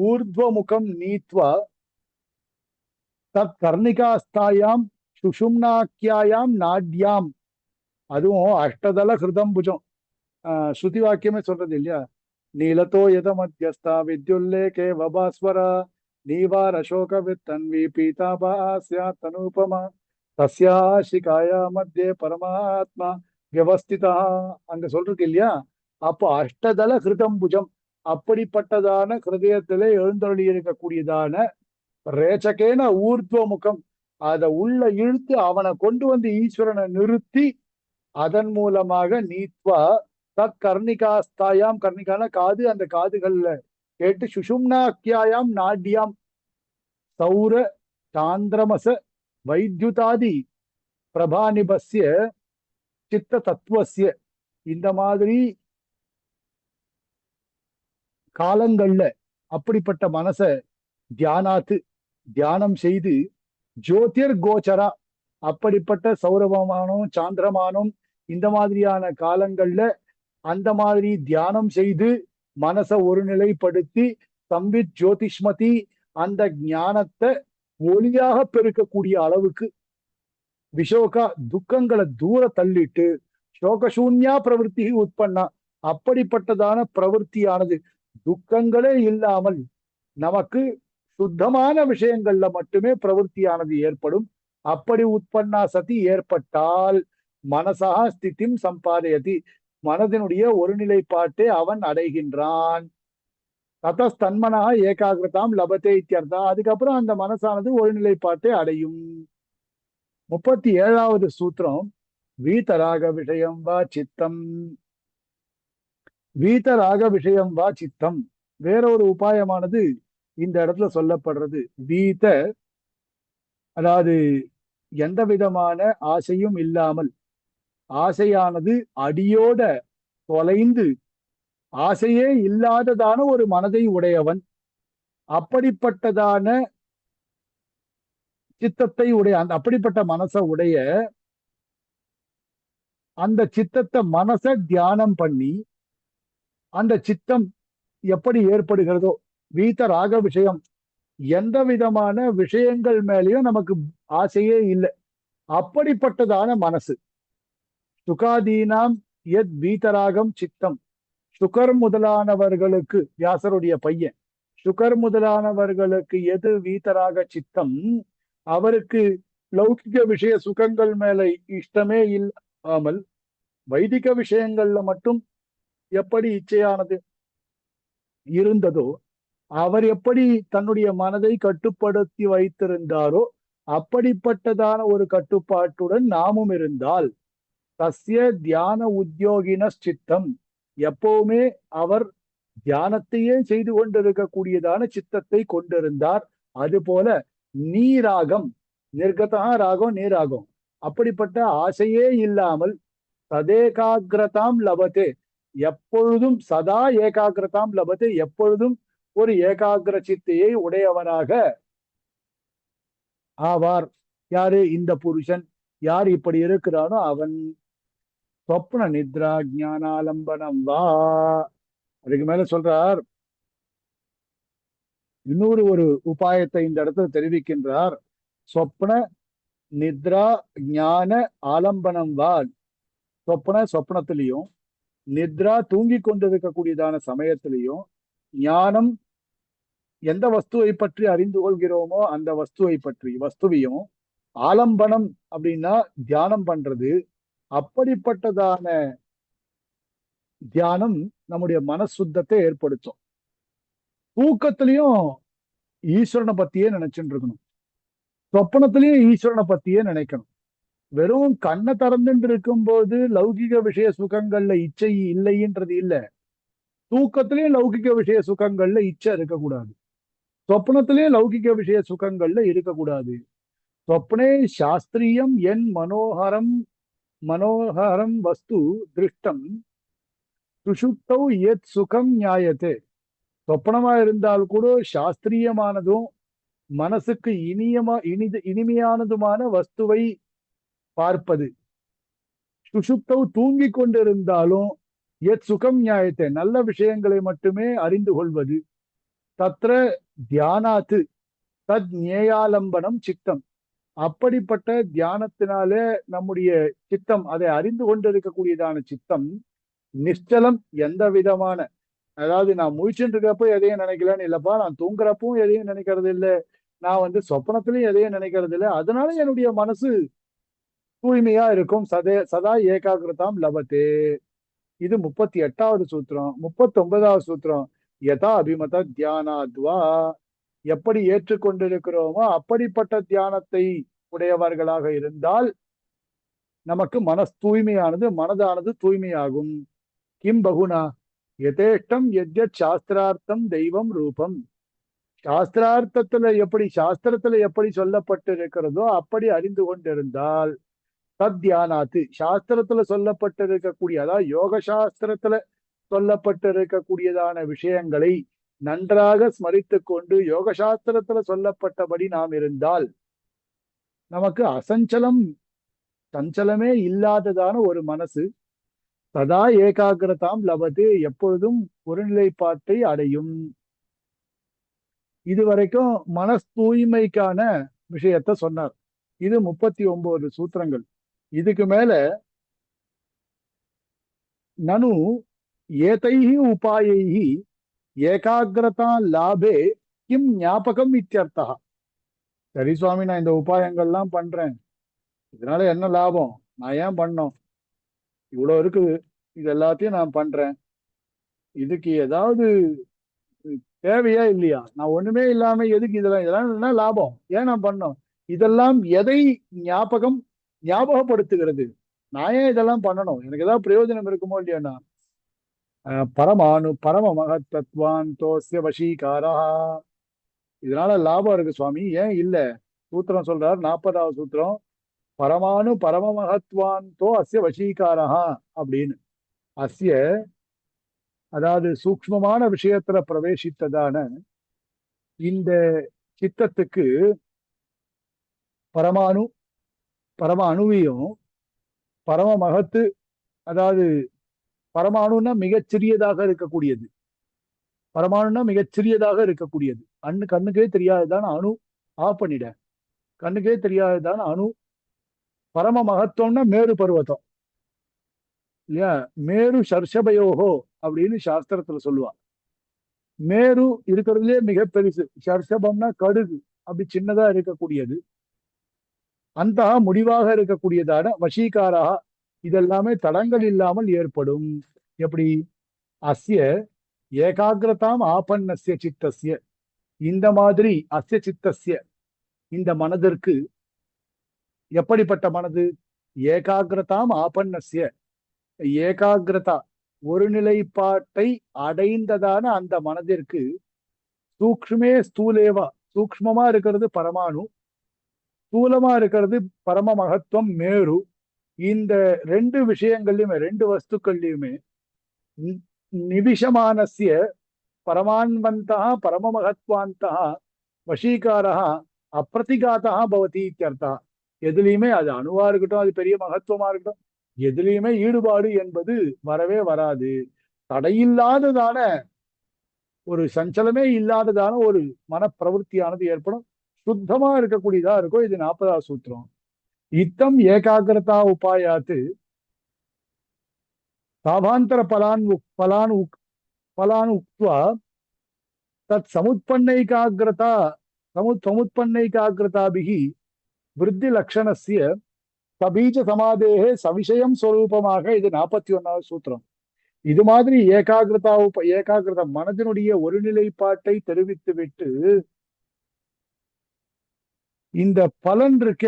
ஊர்த்வமுகம் நீத்வா தத் கர்ணிகாஸ்தாயாம் சுஷும்னாக்கியாயாம் நாட்யாம். அதுவும் அஷ்டதல ஹிருதம்புஜம் ஸ்ருதி வாக்கியமே சொல்றது இல்லையா? நீலத்தோ எத மத்தியஸ்தா வித்யுல்லேகே வபாஸ்வரா நீவார் அசோக வித்தன்வி பீதாபாஸ்யா தனுபமா தஸ்யாஷிகாயா மத்தியே பரமாத்மா வியவஸ்திதா, அங்க சொல்றது இல்லையா? அப்போ அஷ்டதல ஹிருதம்புஜம், அப்படிப்பட்டதான ஹிருதயத்திலே எழுந்தருளி இருக்கக்கூடியதான ரேச்சகேன ஊர்த்வ முகம், அதை உள்ள இழுத்து அவனை கொண்டு வந்து ஈஸ்வரனை நிறுத்தி அதன் மூலமாக நீத்வா தத் கர்ணிகாஸ்தாயாம், கர்ணிகான காது, அந்த காதுகள்ல கேட்டு சுஷும்னாக்கியாயாம் நாட்யாம் சௌர சாந்திரமச வைத்யுதாதி பிரபாநிபஸ்ய சித்த தத்துவசிய, இந்த மாதிரி காலங்கள்ல அப்படிப்பட்ட மனச தியானாத்து, தியானம் செய்து ஜோதிர் கோச்சரா, அப்படிப்பட்ட சௌரவமானம் சாந்திரமானம் இந்த மாதிரியான காலங்கள்ல அந்த மாதிரி தியானம் செய்து மனசை ஒருநிலைப்படுத்தி சம்பித் ஜோதிஷ்மதி, அந்த ஞானத்தை ஒளியாக பெருக்கக்கூடிய அளவுக்கு விஷோகா துக்கங்களை தூர தள்ளிட்டு சோகசூன்யா பிரவருத்தி உட்பண்ணா, அப்படிப்பட்டதான பிரவருத்தியானது துக்கங்களே இல்லாமல் நமக்கு சுத்தமான விஷயங்கள்ல மட்டுமே பிரவருத்தியானது ஏற்படும். அப்படி உட்பண்ணா சதி ஏற்பட்டால் மனசா ஸ்திதிம் சம்பாதயதி, மனதினுடைய ஒருநிலைப்பாட்டை அவன் அடைகின்றான். ததஸ்தன்மனா ஏகாகிரதாம் லபத்தே இத்தியர்த்தா. அதுக்கப்புறம் அந்த மனசானது ஒருநிலைப்பாட்டை அடையும். 37வது சூத்திரம். வீதராக விஷயம் வா சித்தம். வீதராக விஷயம் வா சித்தம். வேற ஒரு உபாயமானது இந்த இடத்துல சொல்லப்படுறது. வீத, அதாவது எந்த விதமான ஆசையும் இல்லாமல், ஆசையானது அடியோட தொலைந்து ஆசையே இல்லாததான ஒரு மனதை உடையவன். அப்படிப்பட்டதான சித்தத்தை உடைய அந்த அப்படிப்பட்ட மனசை உடைய அந்த சித்தத்தை மனசை தியானம் பண்ணி அந்த சித்தம் எப்படி ஏற்படுகிறதோ, வீத ராக விஷயம், எந்த விதமான விஷயங்கள் மேலேயும் நமக்கு ஆசையே இல்லை, அப்படிப்பட்டதான மனசு. சுகாதீனாம் எத் வீதராகம் சித்தம். சுகர் முதலானவர்களுக்கு, வியாசருடைய பையன், சுகர் முதலானவர்களுக்கு எது வீதராக சித்தம், அவருக்கு லௌகிக விஷய சுகங்கள் மேல இஷ்டமே இல்லாமல் வைதிக விஷயங்கள்ல மட்டும் எப்படி இச்சையானது இருந்ததோ, அவர் எப்படி தன்னுடைய மனதை கட்டுப்படுத்தி வைத்திருந்தாரோ அப்படிப்பட்டதான ஒரு கட்டுப்பாட்டுடன் நாமும் இருந்தால், தஸ்ய தியான உத்தியோகின சித்தம், எப்பவுமே அவர் தியானத்தையே செய்து கொண்டிருக்கக்கூடியதான சித்தத்தை கொண்டிருந்தார். அதுபோல நீராகம், நிர்கதா ராகம் நீராகம், அப்படிப்பட்ட ஆசையே இல்லாமல் சதேகாகிரதாம் லபத்தே, எப்பொழுதும் சதா ஏகாகிரதாம் லபத்தே, எப்பொழுதும் ஒரு ஏகாகிர சித்தையை உடையவனாக ஆவார். யாரு? இந்த புருஷன். யார் இப்படி இருக்கிறானோ அவன். சொப்ன நித்ரா ஞானாலம்பனம் வா. அதுக்கு மேல சொல்றார், இன்னொரு ஒரு உபாயத்தை இந்த இடத்துல தெரிவிக்கின்றார். சொப்ன நித்ரா ஞான ஆலம்பனம் வா. சொப்னத்திலையும், நித்ரா தூங்கி கொண்டிருக்கக்கூடியதான சமயத்திலையும், ஞானம் எந்த வஸ்துவை பற்றி அறிந்து கொள்கிறோமோ அந்த வஸ்துவை பற்றி வஸ்துவையும், ஆலம்பனம் அப்படின்னா தியானம் பண்றது. அப்படிப்பட்டதான தியானம் நம்முடைய மனசுத்தத்தை ஏற்படுத்தும். தூக்கத்திலையும் ஈஸ்வரனை பத்தியே நினைச்சுட்டு இருக்கணும், சொப்பனத்திலையும் ஈஸ்வரனை பத்தியே நினைக்கணும். வெறும் கண்ணை திறந்துட்டு இருக்கும்போது லௌகிக விஷய சுகங்கள்ல இச்சை இல்லைன்றது இல்ல, தூக்கத்திலையும் லௌகிக விஷய சுகங்கள்ல இச்சை இருக்கக்கூடாது, சொப்னத்திலேயே லௌகிக விஷய சுகங்கள்ல இருக்கக்கூடாது. சொப்னே சாஸ்திரியம் என் மனோகரம் மனோகரம் வஸ்து திருஷ்டம் சுஷுப்தௌ எத் சுகம் நியாயத்தே. சொப்பனமா இருந்தால் கூட சாஸ்திரியமானதும் மனசுக்கு இனிமையானதுமான வஸ்துவை பார்ப்பது. சுஷுப்தௌ தூங்கி கொண்டிருந்தாலும் எத் சுகம் நியாயத்தை, நல்ல விஷயங்களை மட்டுமே அறிந்து கொள்வது. தத்ர தியானாத்து தத் ஞேயாலம்பனம் சித்தம். அப்படிப்பட்ட தியானத்தினாலே நம்முடைய சித்தம், அதை அறிந்து கொண்டிருக்கக்கூடியதான சித்தம் நிச்சலம், எந்த விதமான, அதாவது நான் முழிச்சுட்டு இருக்கப்போ எதையும் நினைக்கலன்னு இல்லப்பா, நான் தூங்குறப்பவும் எதையும் நினைக்கிறது இல்லை, நான் சொப்பனத்திலையும் எதையும் நினைக்கிறது இல்லை, அதனால என்னுடைய மனசு தூய்மையா இருக்கும். சதா ஏகாகிரதாம் லபத்தே. இது 38வது சூத்திரம். 39வது சூத்திரம். யதா அபிமத தியானாத்வா, எப்படி ஏற்றுக்கொண்டிருக்கிறோமோ அப்படிப்பட்ட தியானத்தை உடையவர்களாக இருந்தால் நமக்கு தூய்மையானது, மனதானது தூய்மையாகும். கிம் பகுனா யதேஷ்டம் எத்யத் சாஸ்திரார்த்தம் தெய்வம் ரூபம். சாஸ்திரத்துல எப்படி சொல்லப்பட்டு இருக்கிறதோ அப்படி அறிந்து கொண்டிருந்தால், தத் தியானாத்து, சாஸ்திரத்துல சொல்லப்பட்டிருக்கக்கூடிய, அதாவது யோக சாஸ்திரத்துல சொல்லப்பட்டிருக்கக்கூடியதான விஷயங்களை நன்றாக ஸ்மரித்து கொண்டு யோக சாஸ்திரத்துல சொல்லப்பட்டபடி நாம் இருந்தால் நமக்கு அசஞ்சலம், சஞ்சலமே இல்லாததான ஒரு மனசு சதா ஏகாகிரதாம் லபது, எப்பொழுதும் ஒருநிலைப்பாட்டை அடையும். இதுவரைக்கும் மன தூய்மைக்கான விஷயத்த சொன்னார். இது 39 சூத்திரங்கள். இதுக்கு மேல நனு ஏதைஹி உபாயைஹி ஏகாகிரதா லாபே கிம் ஞாபகம் இத்தியர்த்தா. சரி சுவாமி, நான் இந்த உபாயங்கள்லாம் பண்றேன், இதனால என்ன லாபம்? நான் ஏன் பண்ணோம், இவ்வளவு இருக்குது, இது எல்லாத்தையும் நான் பண்றேன், இதுக்கு ஏதாவது தேவையா இல்லையா? நான் ஒண்ணுமே இல்லாம எதுக்கு இதெல்லாம், இதெல்லாம் என்ன லாபம், ஏன் நான் பண்ணோம், இதெல்லாம் எதை ஞாபகம் ஞாபகப்படுத்துகிறது? நான் ஏன் இதெல்லாம் பண்ணணும், எனக்கு ஏதாவது பிரயோஜனம் இருக்குமோ இல்லையா? பரமானு பரம மகத்தத்வான் தோஸ்ய வசீகாரா. இதனால லாபம் இருக்கு சுவாமி, ஏன் இல்ல? சூத்திரம் சொல்றார், 40வது சூத்திரம், பரமானு பரம மகத்வாந்தோ அஸ்ய வசீகாரா அப்படின்னு. அஸ்ய, அதாவது சூக்ஷ்மமான விஷயத்துல பிரவேசித்ததான இந்த சித்தத்துக்கு பரமானு, பரம அணுவையும், பரம மகத்து, அதாவது பரமாணுன்னா மிகச்சிறியதாக இருக்கக்கூடியது, பரமாணுன்னா மிகச்சிறியதாக இருக்கக்கூடியது, கண்ணுக்கே தெரியாததான அணு, ஆஃப் பண்ணிட, கண்ணுக்கே தெரியாததான அணு. பரம மகத்துவம்னா மேரு பர்வதம் இல்லையா? மேரு சர்ஷபயோகோ அப்படின்னு சாஸ்திரத்துல சொல்லுவா. மேரு இருக்கிறதுலே மிக பெருசு, சர்ஷபம்னா கடுகு, அப்படி சின்னதா இருக்கக்கூடியது. அந்த முடிவாக இருக்கக்கூடியதான வசீகாரா, இதெல்லாமே தடங்கள் இல்லாமல் ஏற்படும். எப்படி? அஸ்ய ஏகாகிரதாம் ஆபன்னஸ்ய சித்தஸ்ய, இந்த மாதிரி அஸ்ய சித்தஸ்ய, இந்த மனதிற்கு, எப்படிப்பட்ட மனது? ஏகாகிரதாம் ஆபன்னஸ்ய, ஏகாகிரதா ஒரு நிலைப்பாட்டை அடைந்ததான அந்த மனதிற்கு, சூக்ஷ்மே ஸ்தூலேவா, சூக்ஷ்மமா இருக்கிறது பரமாணு, ஸ்தூலமா இருக்கிறது பரம மகத்துவம் மேரு. இந்த ரெண்டு விஷயங்கள்லயுமே, ரெண்டு வஸ்துக்கள்லயுமே நிவிஷமானஸ்ய பரமான்வந்தா பரம மகத்வாந்தா வசீகாரா அப்பிரதிகாத்தா பவதி இத்தியர்த்தா. எதுலையுமே, அது அணுவா இருக்கட்டும், அது பெரிய மகத்துவமா இருக்கட்டும், எதுலையுமே ஈடுபாடு என்பது வரவே வராது. தடையில்லாததான ஒரு, சஞ்சலமே இல்லாததான ஒரு மனப்பிரவருத்தியானது ஏற்படும், சுத்தமா இருக்கக்கூடியதா இருக்கும். இது 40வது சூத்திரம். இத்தம் ஏகாகிரதா உபாயாத்து தாபாந்தர பலான் உக்த்வா தத் சமுத்பன்னைகாகிரதா சமுத்பன்னைகாகிரதாபிகி விருத்தி லட்சணஸ்ய சபீஜ சமாதேகே சவிஷயம் ஸ்வரூபமாக. இது 41வது சூத்திரம். இது மாதிரி ஏகாகிரத மனதினுடைய ஒருநிலைப்பாட்டை தெரிவித்து விட்டு, இந்த பலன் இருக்க,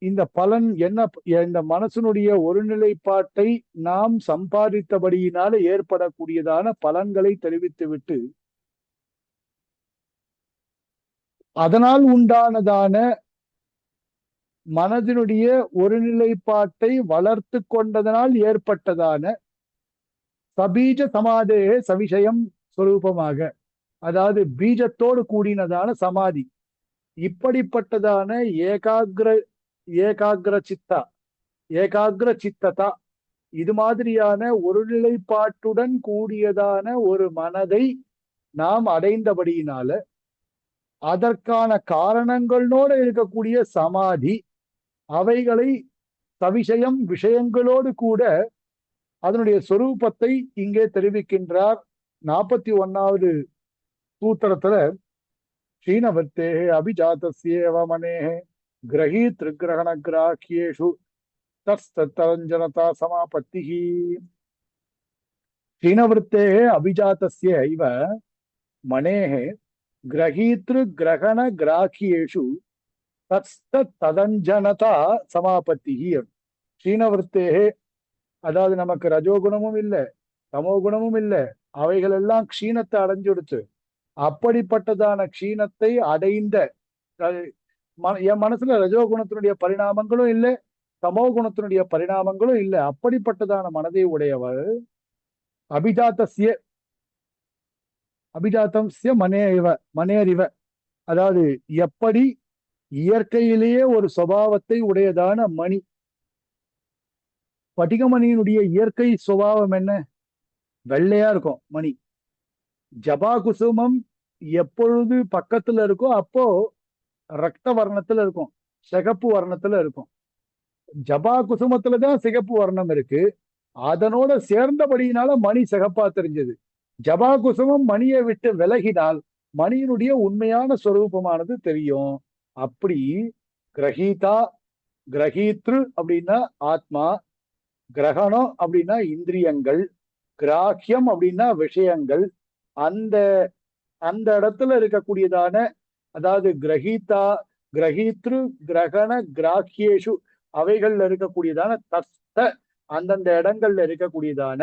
இந்த பலன் என்ன, இந்த மனசனுடைய ஒருநிலைப்பாட்டை நாம் சம்பாதித்தபடியினால ஏற்படக்கூடியதான பலன்களை தெரிவித்து விட்டு, அதனால் உண்டானதான மனதினுடைய ஒருநிலைப்பாட்டை வளர்த்து கொண்டதனால் ஏற்பட்டதான சபீஜ சமாதேகே சவிஷயம் ஸ்வரூபமாக, அதாவது பீஜத்தோடு கூடினதான சமாதி, இப்படிப்பட்டதான ஏகாகிர சித்தா, ஏகாகிர சித்ததா, இது மாதிரியான ஒருநிலைப்பாட்டுடன் கூடியதான ஒரு மனதை நாம் அடைந்தபடியினால, அதற்கான காரணங்களோடு இருக்கக்கூடிய சமாதி, அவைகளை சவிஷயம் விஷயங்களோடு கூட அதனுடைய சொரூபத்தை இங்கே தெரிவிக்கின்றார். 41வது சூத்திரத்துல, க்ஷீணவர்த்தே அபிஜாதஸ்யேவ மனேஹ கிரகீத்ரு கிரகண கிராஹ்யேஷு தஸ்தரஞ்சனதா சமாபத்திஹி. க்ஷீணவர்த்தே அபிஜாதஸ்ய இவ மனேஹ கிரகீத்ரு கிரகண கிராஹ்யேஷு ததஞ்சனதா சமாபத்திஹி. க்ஷீணவர்த்தே, அதாவது நமக்கு ரஜோகுணமும் இல்லை, தமோ குணமும் இல்லை, அவைகள் எல்லாம் க்ஷீணத்தை அடைஞ்சுடுச்சு. அப்படிப்பட்டதான க்ஷீணத்தை அடைந்த, என் மனசுல ரஜோகுணத்தினுடைய பரிணாமங்களும் இல்லை, தமோ குணத்தினுடைய பரிணாமங்களும் இல்லை, அப்படிப்பட்டதான மனதை உடையவர் அபிஜாத்திய மனேரிவ, அதாவது எப்படி இயற்கையிலேயே ஒரு சுபாவத்தை உடையதான மணி. படிகமணியினுடைய இயற்கை சுபாவம் என்ன? வெள்ளையா இருக்கும் மணி. ஜபா குசுமம் எப்பொழுது பக்கத்துல இருக்கோ அப்போ ரத்த வர்ணத்துல இருக்கும், சிகப்பு வர்ணத்துல இருக்கும். ஜபா குசுமத்துலதான் சிகப்பு வர்ணம் இருக்கு, அதனோட சேர்ந்தபடியினால மணி சிகப்பா தெரிஞ்சது. ஜபா குசுமம் மணியை விட்டு விலகினால் மணியினுடைய உண்மையான ஸ்வரூபமானது தெரியும். அப்படி கிரகீதா கிரகீத்ரு அப்படின்னா ஆத்மா, கிரகணம் அப்படின்னா இந்திரியங்கள், கிராஹ்யம் அப்படின்னா விஷயங்கள். அந்த அந்த இடத்துல இருக்கக்கூடியதான, அதாவது கிரகீதா, கிரகீத்ரு, கிரகண, கிராஹ்யேஷு அவைகள்ல இருக்கக்கூடியதான தஸ்த, அந்தந்த இடங்கள்ல இருக்கக்கூடியதான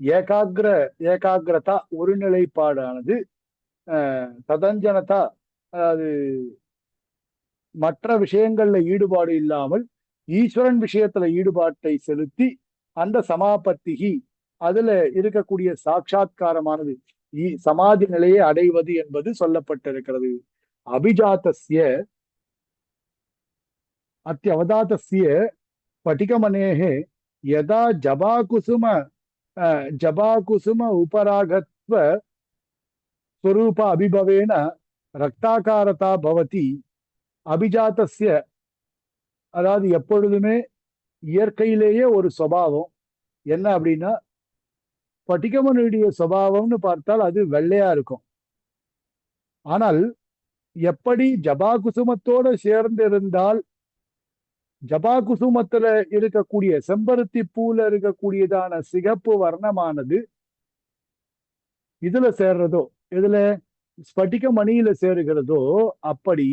ஏகாகிர, ஏகாகிரதா ஒருநிலைப்பாடானது, ததஞ்சனதா அதாவது மற்ற விஷயங்கள்ல ஈடுபாடு இல்லாமல் ஈஸ்வரன் விஷயத்துல ஈடுபாட்டை செலுத்தி அந்த சமாபத்திகி அதுல இருக்கக்கூடிய சாட்சா்காரமானது சமாதி நிலையை அடைவது என்பது சொல்லப்பட்டிருக்கிறது. அபிஜாத்தஸ்ய அத்தியவதாத்தஸ்ய பட்டிகமனேஹே யதா ஜபாகுசும உபராகத்வ ஸ்வரூப அபிபவேன ரக்தாகாரதா பவதி. அபிஜாத்தஸ்ய அதாவது எப்பொழுதுமே இயற்கையிலேயே ஒரு சுபாவம் என்ன அப்படின்னா, பட்டிகமனுடைய சுபாவம்னு பார்த்தால் அது வெள்ளையா இருக்கும். ஆனால் எப்படி ஜபா குசுமத்தோட சேர்ந்து இருந்தால் ஜபா குசுமத்துல இருக்கக்கூடிய செம்பருத்தி பூல இருக்கக்கூடியதான சிகப்பு வர்ணமானது இதுல சேர்றதோ, இதுல ஸ்பட்டிக மணியில சேருகிறதோ, அப்படி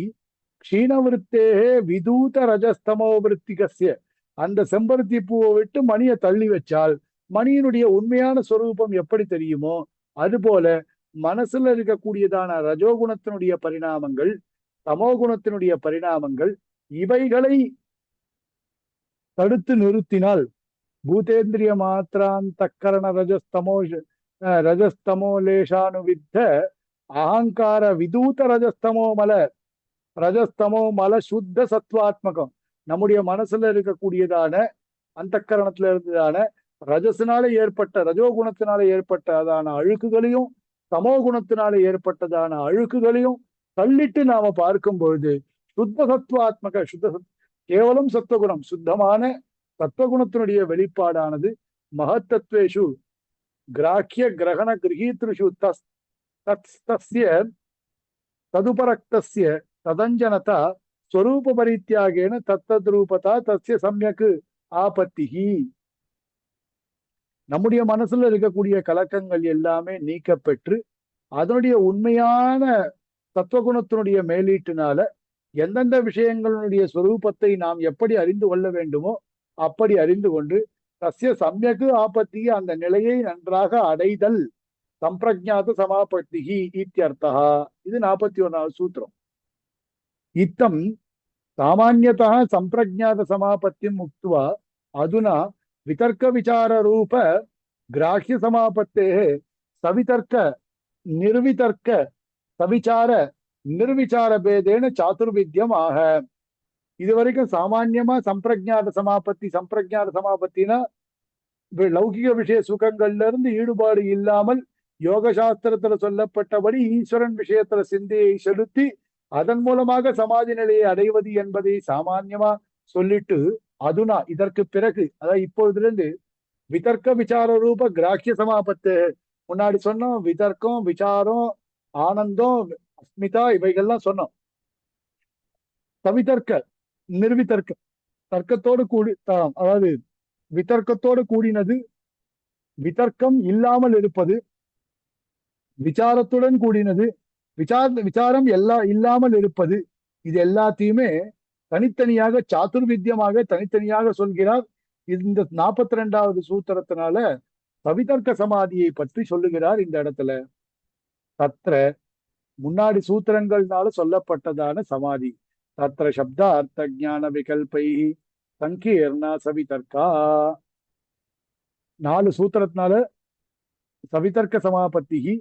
க்ஷீணவிருத்தே விதூத ரஜஸ்தமோ விருத்திகசிய அந்த செம்பருத்தி பூவை விட்டு மணியை தள்ளி வச்சால் மணியினுடைய உண்மையான சொரூபம் எப்படி தெரியுமோ, அதுபோல மனசுல இருக்கக்கூடியதான ரஜோகுணத்தினுடைய பரிணாமங்கள், தமோகுணத்தினுடைய பரிணாமங்கள், இவைகளை தடுத்து நிறுத்தினால் பூதேந்திரிய மாத்திராந்தக்கரண ரஜஸ்தமோ லேசானுவித்த அகங்கார விதூத ரஜஸ்தமோ மல சுத்த சத்வாத்மகம் நம்முடைய மனசுல இருக்கக்கூடியதான அந்த கரணத்துல இருந்ததான ரஜசினால ஏற்பட்ட ரஜோகுணத்தினால ஏற்பட்டதான அழுக்குகளையும் தமோ குணத்தினால ஏற்பட்டதான அழுக்குகளையும் தள்ளிட்டு நாம பார்க்கும் பொழுது சுத்த சத்வாத்மக கேவலம் சத்துவகுணம் சுத்தமான சத்துவகுணத்தினுடைய வெளிப்பாடானது மகத்தத்வேஷு கிராக்கிய கிரகண கிரகீத்ருஷு தஸ்ய ததுபரக்தஸ்ய ததஞ்சனதா ஸ்வரூப பரித்தியாகேன தத்தத்ரூபதா தஸ்ய சம்யக்கு ஆபத்திகி. நம்முடைய மனசுல இருக்கக்கூடிய கலக்கங்கள் எல்லாமே நீக்கப்பெற்று அதனுடைய உண்மையான தத்துவகுணத்தினுடைய மேலீட்டினால எந்தெந்த விஷயங்களுடைய ஸ்வரூபத்தை நாம் எப்படி அறிந்து கொள்ள வேண்டுமோ அப்படி அறிந்து கொண்டு தஸ்ய சம்யக்கு ஆபத்திகி அந்த நிலையை நன்றாக அடைதல் சம்பிரஜாத சமாபத்திகி இத்தியர்த்தா. இது 41வது சூத்திரம். இத்தம் சாமான்யதா சம்பிரஜாத சமாபத்திம் முக்த்வா அதுனா விதர்க்க விசார ரூப கிராஹ்ய சமாபத்தே சவிதர்க்க நிர்விதர்க்க சவிச்சார நிர்விச்சார பேதேன சாதுர்வித்யம் ஆக. இதுவரைக்கும் சாமான்யமா சம்பிரஜாத சமாபத்தினா லௌகிக விஷய சுகங்கள்ல இருந்து ஈடுபாடு இல்லாமல் யோக சாஸ்திரத்துல சொல்லப்பட்டபடி ஈஸ்வரன் விஷயத்துல சிந்தையை செலுத்தி அதன் மூலமாக சமாதி நிலையை அடைவது என்பதை சாமான்யமா சொல்லிட்டு அதுனா இதற்கு பிறகு அதாவது இப்பொழுதுல இருந்து விதர்க்க விசார ரூப கிராஹ்ய சமாபத்து முன்னாடி சொன்னோம். விதர்க்கம், விசாரம், ஆனந்தம், அஸ்மிதா இவைகள்லாம் சொன்னோம். சவிதர்க்க நிர்விதர்க்க தர்க்கத்தோடு கூடி அதாவது விதர்க்கத்தோடு கூடினது, விதர்க்கம் இல்லாமல் இருப்பது, விசாரத்துடன் கூடினது, விசாரம் இல்லாமல் இருப்பது, இது எல்லாத்தையுமே தனித்தனியாக சாதுர்வித்தியமாக தனித்தனியாக சொல்கிறார். இந்த 42வது சூத்திரத்தினால சவிதர்க்க சமாதியை பற்றி சொல்லுகிறார் இந்த இடத்துல. தத்ர முன்னாடி சூத்திரங்கள்னால சொல்லப்பட்டதான சமாதி தத்ர சப்த அர்த்த ஜான விகல்பை சங்கீர்ணா சவிதர்க்கா. 4 சூத்திரத்தினால சவிதர்க்க சமாபத்திகி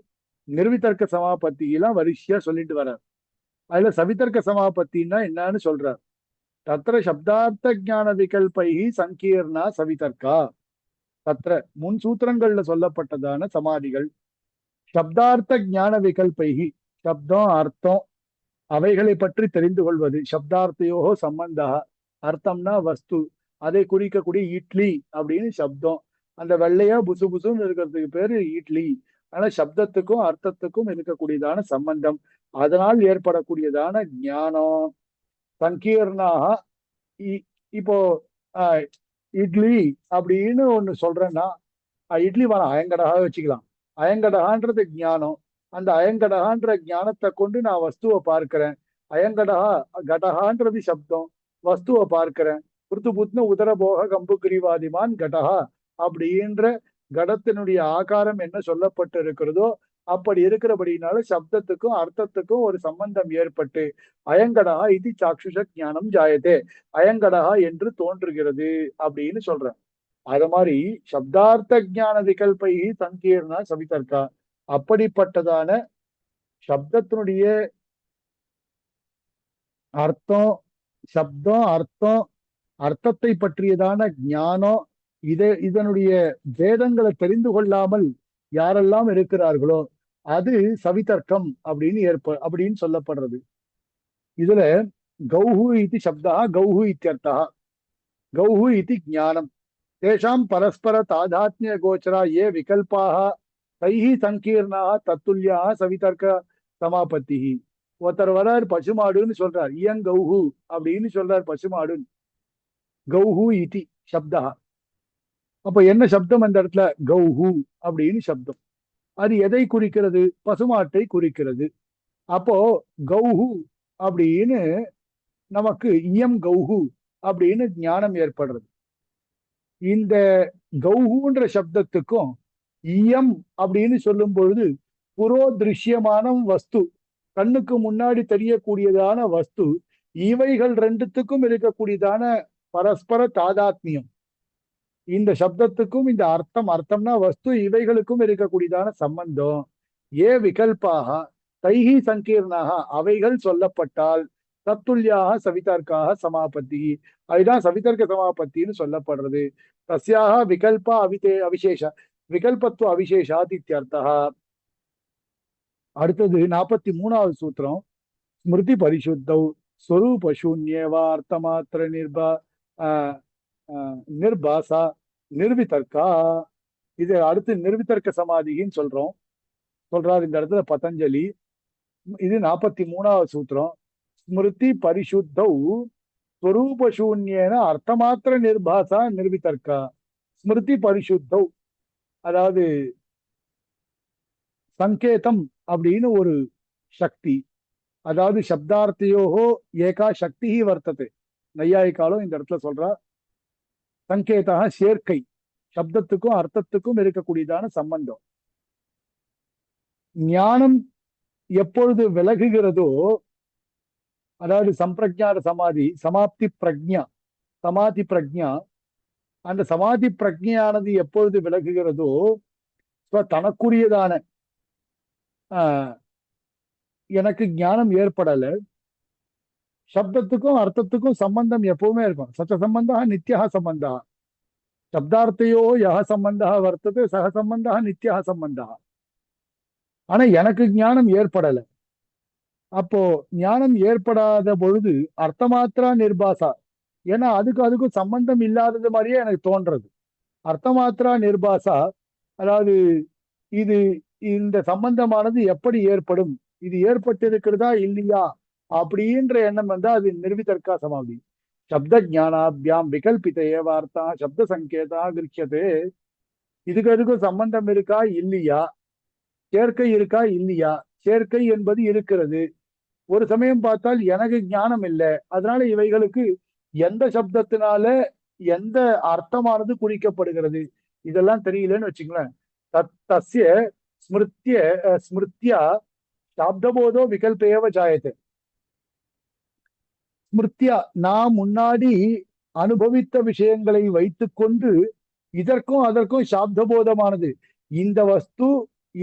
நிர்விதர்க்க சமாபத்திகெல்லாம் வரிசையா சொல்லிட்டு வர்றார். அதுல சவிதர்க்க சமாபத்தின்னா என்னன்னு சொல்றார். தத்ர சப்தார்த்த ஜான விகல்பை சங்கீர்ணா சவிதர்க்கா. தத்ர முன் சூத்திரங்கள்ல சொல்லப்பட்டதான சமாதிகள் சப்தார்த்த ஞான விகல்பைகி சப்தம் அர்த்தம் அவைகளை பற்றி தெரிந்து கொள்வது. சப்தார்த்தையோகோ சம்பந்தா, அர்த்தம்னா வஸ்து, அதை குறிக்கக்கூடிய இட்லி அப்படின்னு சப்தம். அந்த வெள்ளையா புசு புசுன்னு இருக்கிறதுக்கு பேரு இட்லி. ஆனா சப்தத்துக்கும் அர்த்தத்துக்கும் இருக்கக்கூடியதான சம்பந்தம், அதனால் ஏற்படக்கூடியதான ஞானம். சங்கீர்ணாக இப்போ ஆஹ், இட்லி அப்படின்னு ஒண்ணு சொல்றேன்னா இட்லி வேணாம் அயங்கடகா வச்சுக்கலாம். அயங்கடகான்றது ஞானம். அந்த அயங்கடகான்ற ஞானத்தை கொண்டு நான் வஸ்துவை பார்க்கிறேன். அயங்கடகா கடகான்றது சப்தம். வஸ்துவை பார்க்கிறேன். புத்துன உதரபோக கம்பு கிரிவாதிமான் கடகா அப்படின்ற கடத்தினுடைய ஆகாரம் என்ன சொல்லப்பட்டு இருக்கிறதோ அப்படி இருக்கிறபடினால சப்தத்துக்கும் அர்த்தத்துக்கும் ஒரு சம்பந்தம் ஏற்பட்டு அயங்கடகா இது சாக்ஷுஷ ஞானம் ஜாயதே, அயங்கடகா என்று தோன்றுகிறது அப்படின்னு சொல்றேன். அது மாதிரி சப்தார்த்த ஜான விகல்பை சங்கீர்ணா சவிதர்க்கா, அப்படிப்பட்டதான சப்தத்தினுடைய அர்த்தம், சப்தம் அர்த்தம், அர்த்தத்தை பற்றியதான ஞானம், இதனுடைய வேதங்களை தெரிந்து கொள்ளாமல் யாரெல்லாம் இருக்கிறார்களோ அது சவிதர்க்கம் அப்படின்னு சொல்லப்படுறது. இதுல கௌஹு இது சப்தா கௌஹு இத்தியர்த்தா, கௌஹு இது ஞானம். தேஷாம் பரஸ்பர தாதாத்மிய கோச்சரா ஏ விகல்பாக தைஹி சங்கீர்ணாக தத்துல்யா சவிதர்க்க சமாபத்தி. ஒருத்தர் வர்றார் பசுமாடுன்னு சொல்றார், இயங் கௌஹு அப்படின்னு சொல்றார் பசுமாடுன்னு. கௌஹு இதி சப்தா. அப்ப என்ன சப்தம் அந்த இடத்துல? கௌஹு அப்படின்னு சப்தம். அது எதை குறிக்கிறது? பசுமாட்டை குறிக்கிறது. அப்போ கௌஹு அப்படின்னு நமக்கு இயம் கௌஹு அப்படின்னு ஞானம் ஏற்படுறது. இந்த கௌஹுன்ற சப்தத்துக்கும் இயம் அப்படின்னு சொல்லும் பொழுது புரோதிருஷ்யமான வஸ்து, கண்ணுக்கு முன்னாடி தெரியக்கூடியதான வஸ்து, இவைகள் ரெண்டுத்துக்கும் இருக்கக்கூடியதான பரஸ்பர தாதாத்மியம். இந்த சப்தத்துக்கும் இந்த அர்த்தம், அர்த்தம்னா வஸ்து, இவைகளுக்கும் இருக்கக்கூடியதான சம்பந்தம். ஏ விகல்பாக தைஹி சங்கீர்ணாக அவைகள் சொல்லப்பட்டால் தத்துல்யாக சவிதர்க்காக சமாபத்தி, அதுதான் சவிதர்க்க சமாபத்தின்னு சொல்லப்படுறது. தஸ்யாக விகல்ப அவிசேஷ விகல்பத்துவ அவிசேஷாத் இத்தியர்த்தா. அடுத்தது 43வது சூத்திரம். ஸ்மிருதி பரிசுத்தௌ ஸ்வரூப சூன்யேவா அர்த்தமாத்திர நிர்பாசா நிர்விதர்க்கா. இது அடுத்து நிர்விதர்க்க சமாதின்னு சொல்றாரு இந்த இடத்துல பதஞ்சலி. இது 43வது சூத்திரம். ஸ்மிருதி பரிசுத்தௌ ஸ்வரூப சூன்யேன அர்த்தமாத்திர நிர்பாசா நிர்விதர்க்கா. ஸ்மிருதி பரிசுத்தௌ அதாவது சங்கேதம் அப்படின்னு ஒரு சக்தி, அதாவது சப்தார்த்தையோகோ ஏகா சக்தி வர்த்தது. நையாயிக்காலும் இந்த இடத்துல சொல்றா சங்கேதா சேர்க்கை, சப்தத்துக்கும் அர்த்தத்துக்கும் இருக்கக்கூடியதான சம்பந்தம். ஞானம் எப்பொழுது விலகுகிறதோ, அதாவது சம்பிரஜான சமாதி சமாப்தி பிரக்ஞா, சமாதி பிரக்ஞா, அந்த சமாதி பிரக்ஞையானது எப்பொழுது விலகுகிறதோ தனக்குரியதான எனக்கு ஞானம் ஏற்படல, சப்தத்துக்கும் அர்த்தத்துக்கும் சம்பந்தம் எப்பவுமே இருக்கும். சச்ச சம்பந்தா நித்தியா சம்பந்தா, சப்தார்த்தையோ யக சம்பந்தா வர்த்தது சக சம்பந்தா நித்தியா சம்பந்தா. ஆனா எனக்கு ஞானம் ஏற்படல. அப்போ ஞானம் ஏற்படாத பொழுது அர்த்தமாத்திரா நிர்பாசா, ஏன்னா அதுக்கும் சம்பந்தம் இல்லாதது மாதிரியே எனக்கு தோன்றது. அர்த்தமாத்திரா நிர்பாசா, அதாவது இது இந்த சம்பந்தமானது எப்படி ஏற்படும், இது ஏற்பட்டிருக்கிறதா இல்லையா அப்படின்ற எண்ணம் வந்தா அது நிர்விதர்க்கா சமாதி. சப்த ஜானாபியாம் விகல்பித ஏவார்த்தா சப்த சங்கேதா கிருக்கியதே. அதுக்கும் சம்பந்தம் இருக்கா இல்லையா, சேர்க்கை இருக்கா இல்லையா? சேர்க்கை என்பது இருக்கிறது. ஒரு சமயம் பார்த்தால் எனக்கு ஞானம் இல்லை, அதனால இவைகளுக்கு எந்த சப்தத்தினால எந்த அர்த்தமானது குறிக்கப்படுகிறது இதெல்லாம் தெரியலன்னு வச்சுங்களேன். தஸ்ய ஸ்மிருத்தியா சாப்தபோதோ விகல்பேவ ஜாயத்தை. ஸ்மிருத்தியா நான் முன்னாடி அனுபவித்த விஷயங்களை வைத்துக்கொண்டு இதற்கும் அதற்கும் சாப்தபோதமானது, இந்த வஸ்து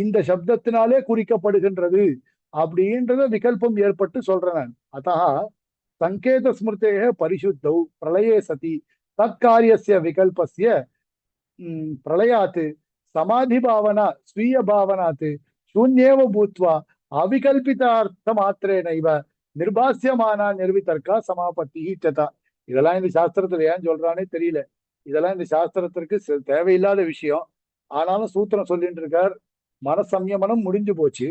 இந்த சப்தத்தினாலே குறிக்கப்படுகின்றது அப்படின்றத விகல்பம் ஏற்பட்டு சொல்றேன் நான். அத்தா சங்கேத ஸ்மிருதேக பரிசுத்தௌ பிரளயே சதி தற்காரியஸ்ய விகல்பஸ்ய பிரளயாத் சமாதி பாவனா ஸ்வீய பாவனாத் சூன்யேவ பூத்வா அவிகல்பிதார்த்த மாத்திரேனைவ நிர்பாசியமானா நிர்விதர்க்கா சமாபத்தி ததா. இதெல்லாம் இந்த சாஸ்திரத்துல ஏன் சொல்றானே தெரியல. இதெல்லாம் இந்த சாஸ்திரத்திற்கு தேவையில்லாத விஷயம். ஆனாலும் சூத்திரம் சொல்லிட்டு இருக்கார். மனசம்யமனம் முடிஞ்சு போச்சு.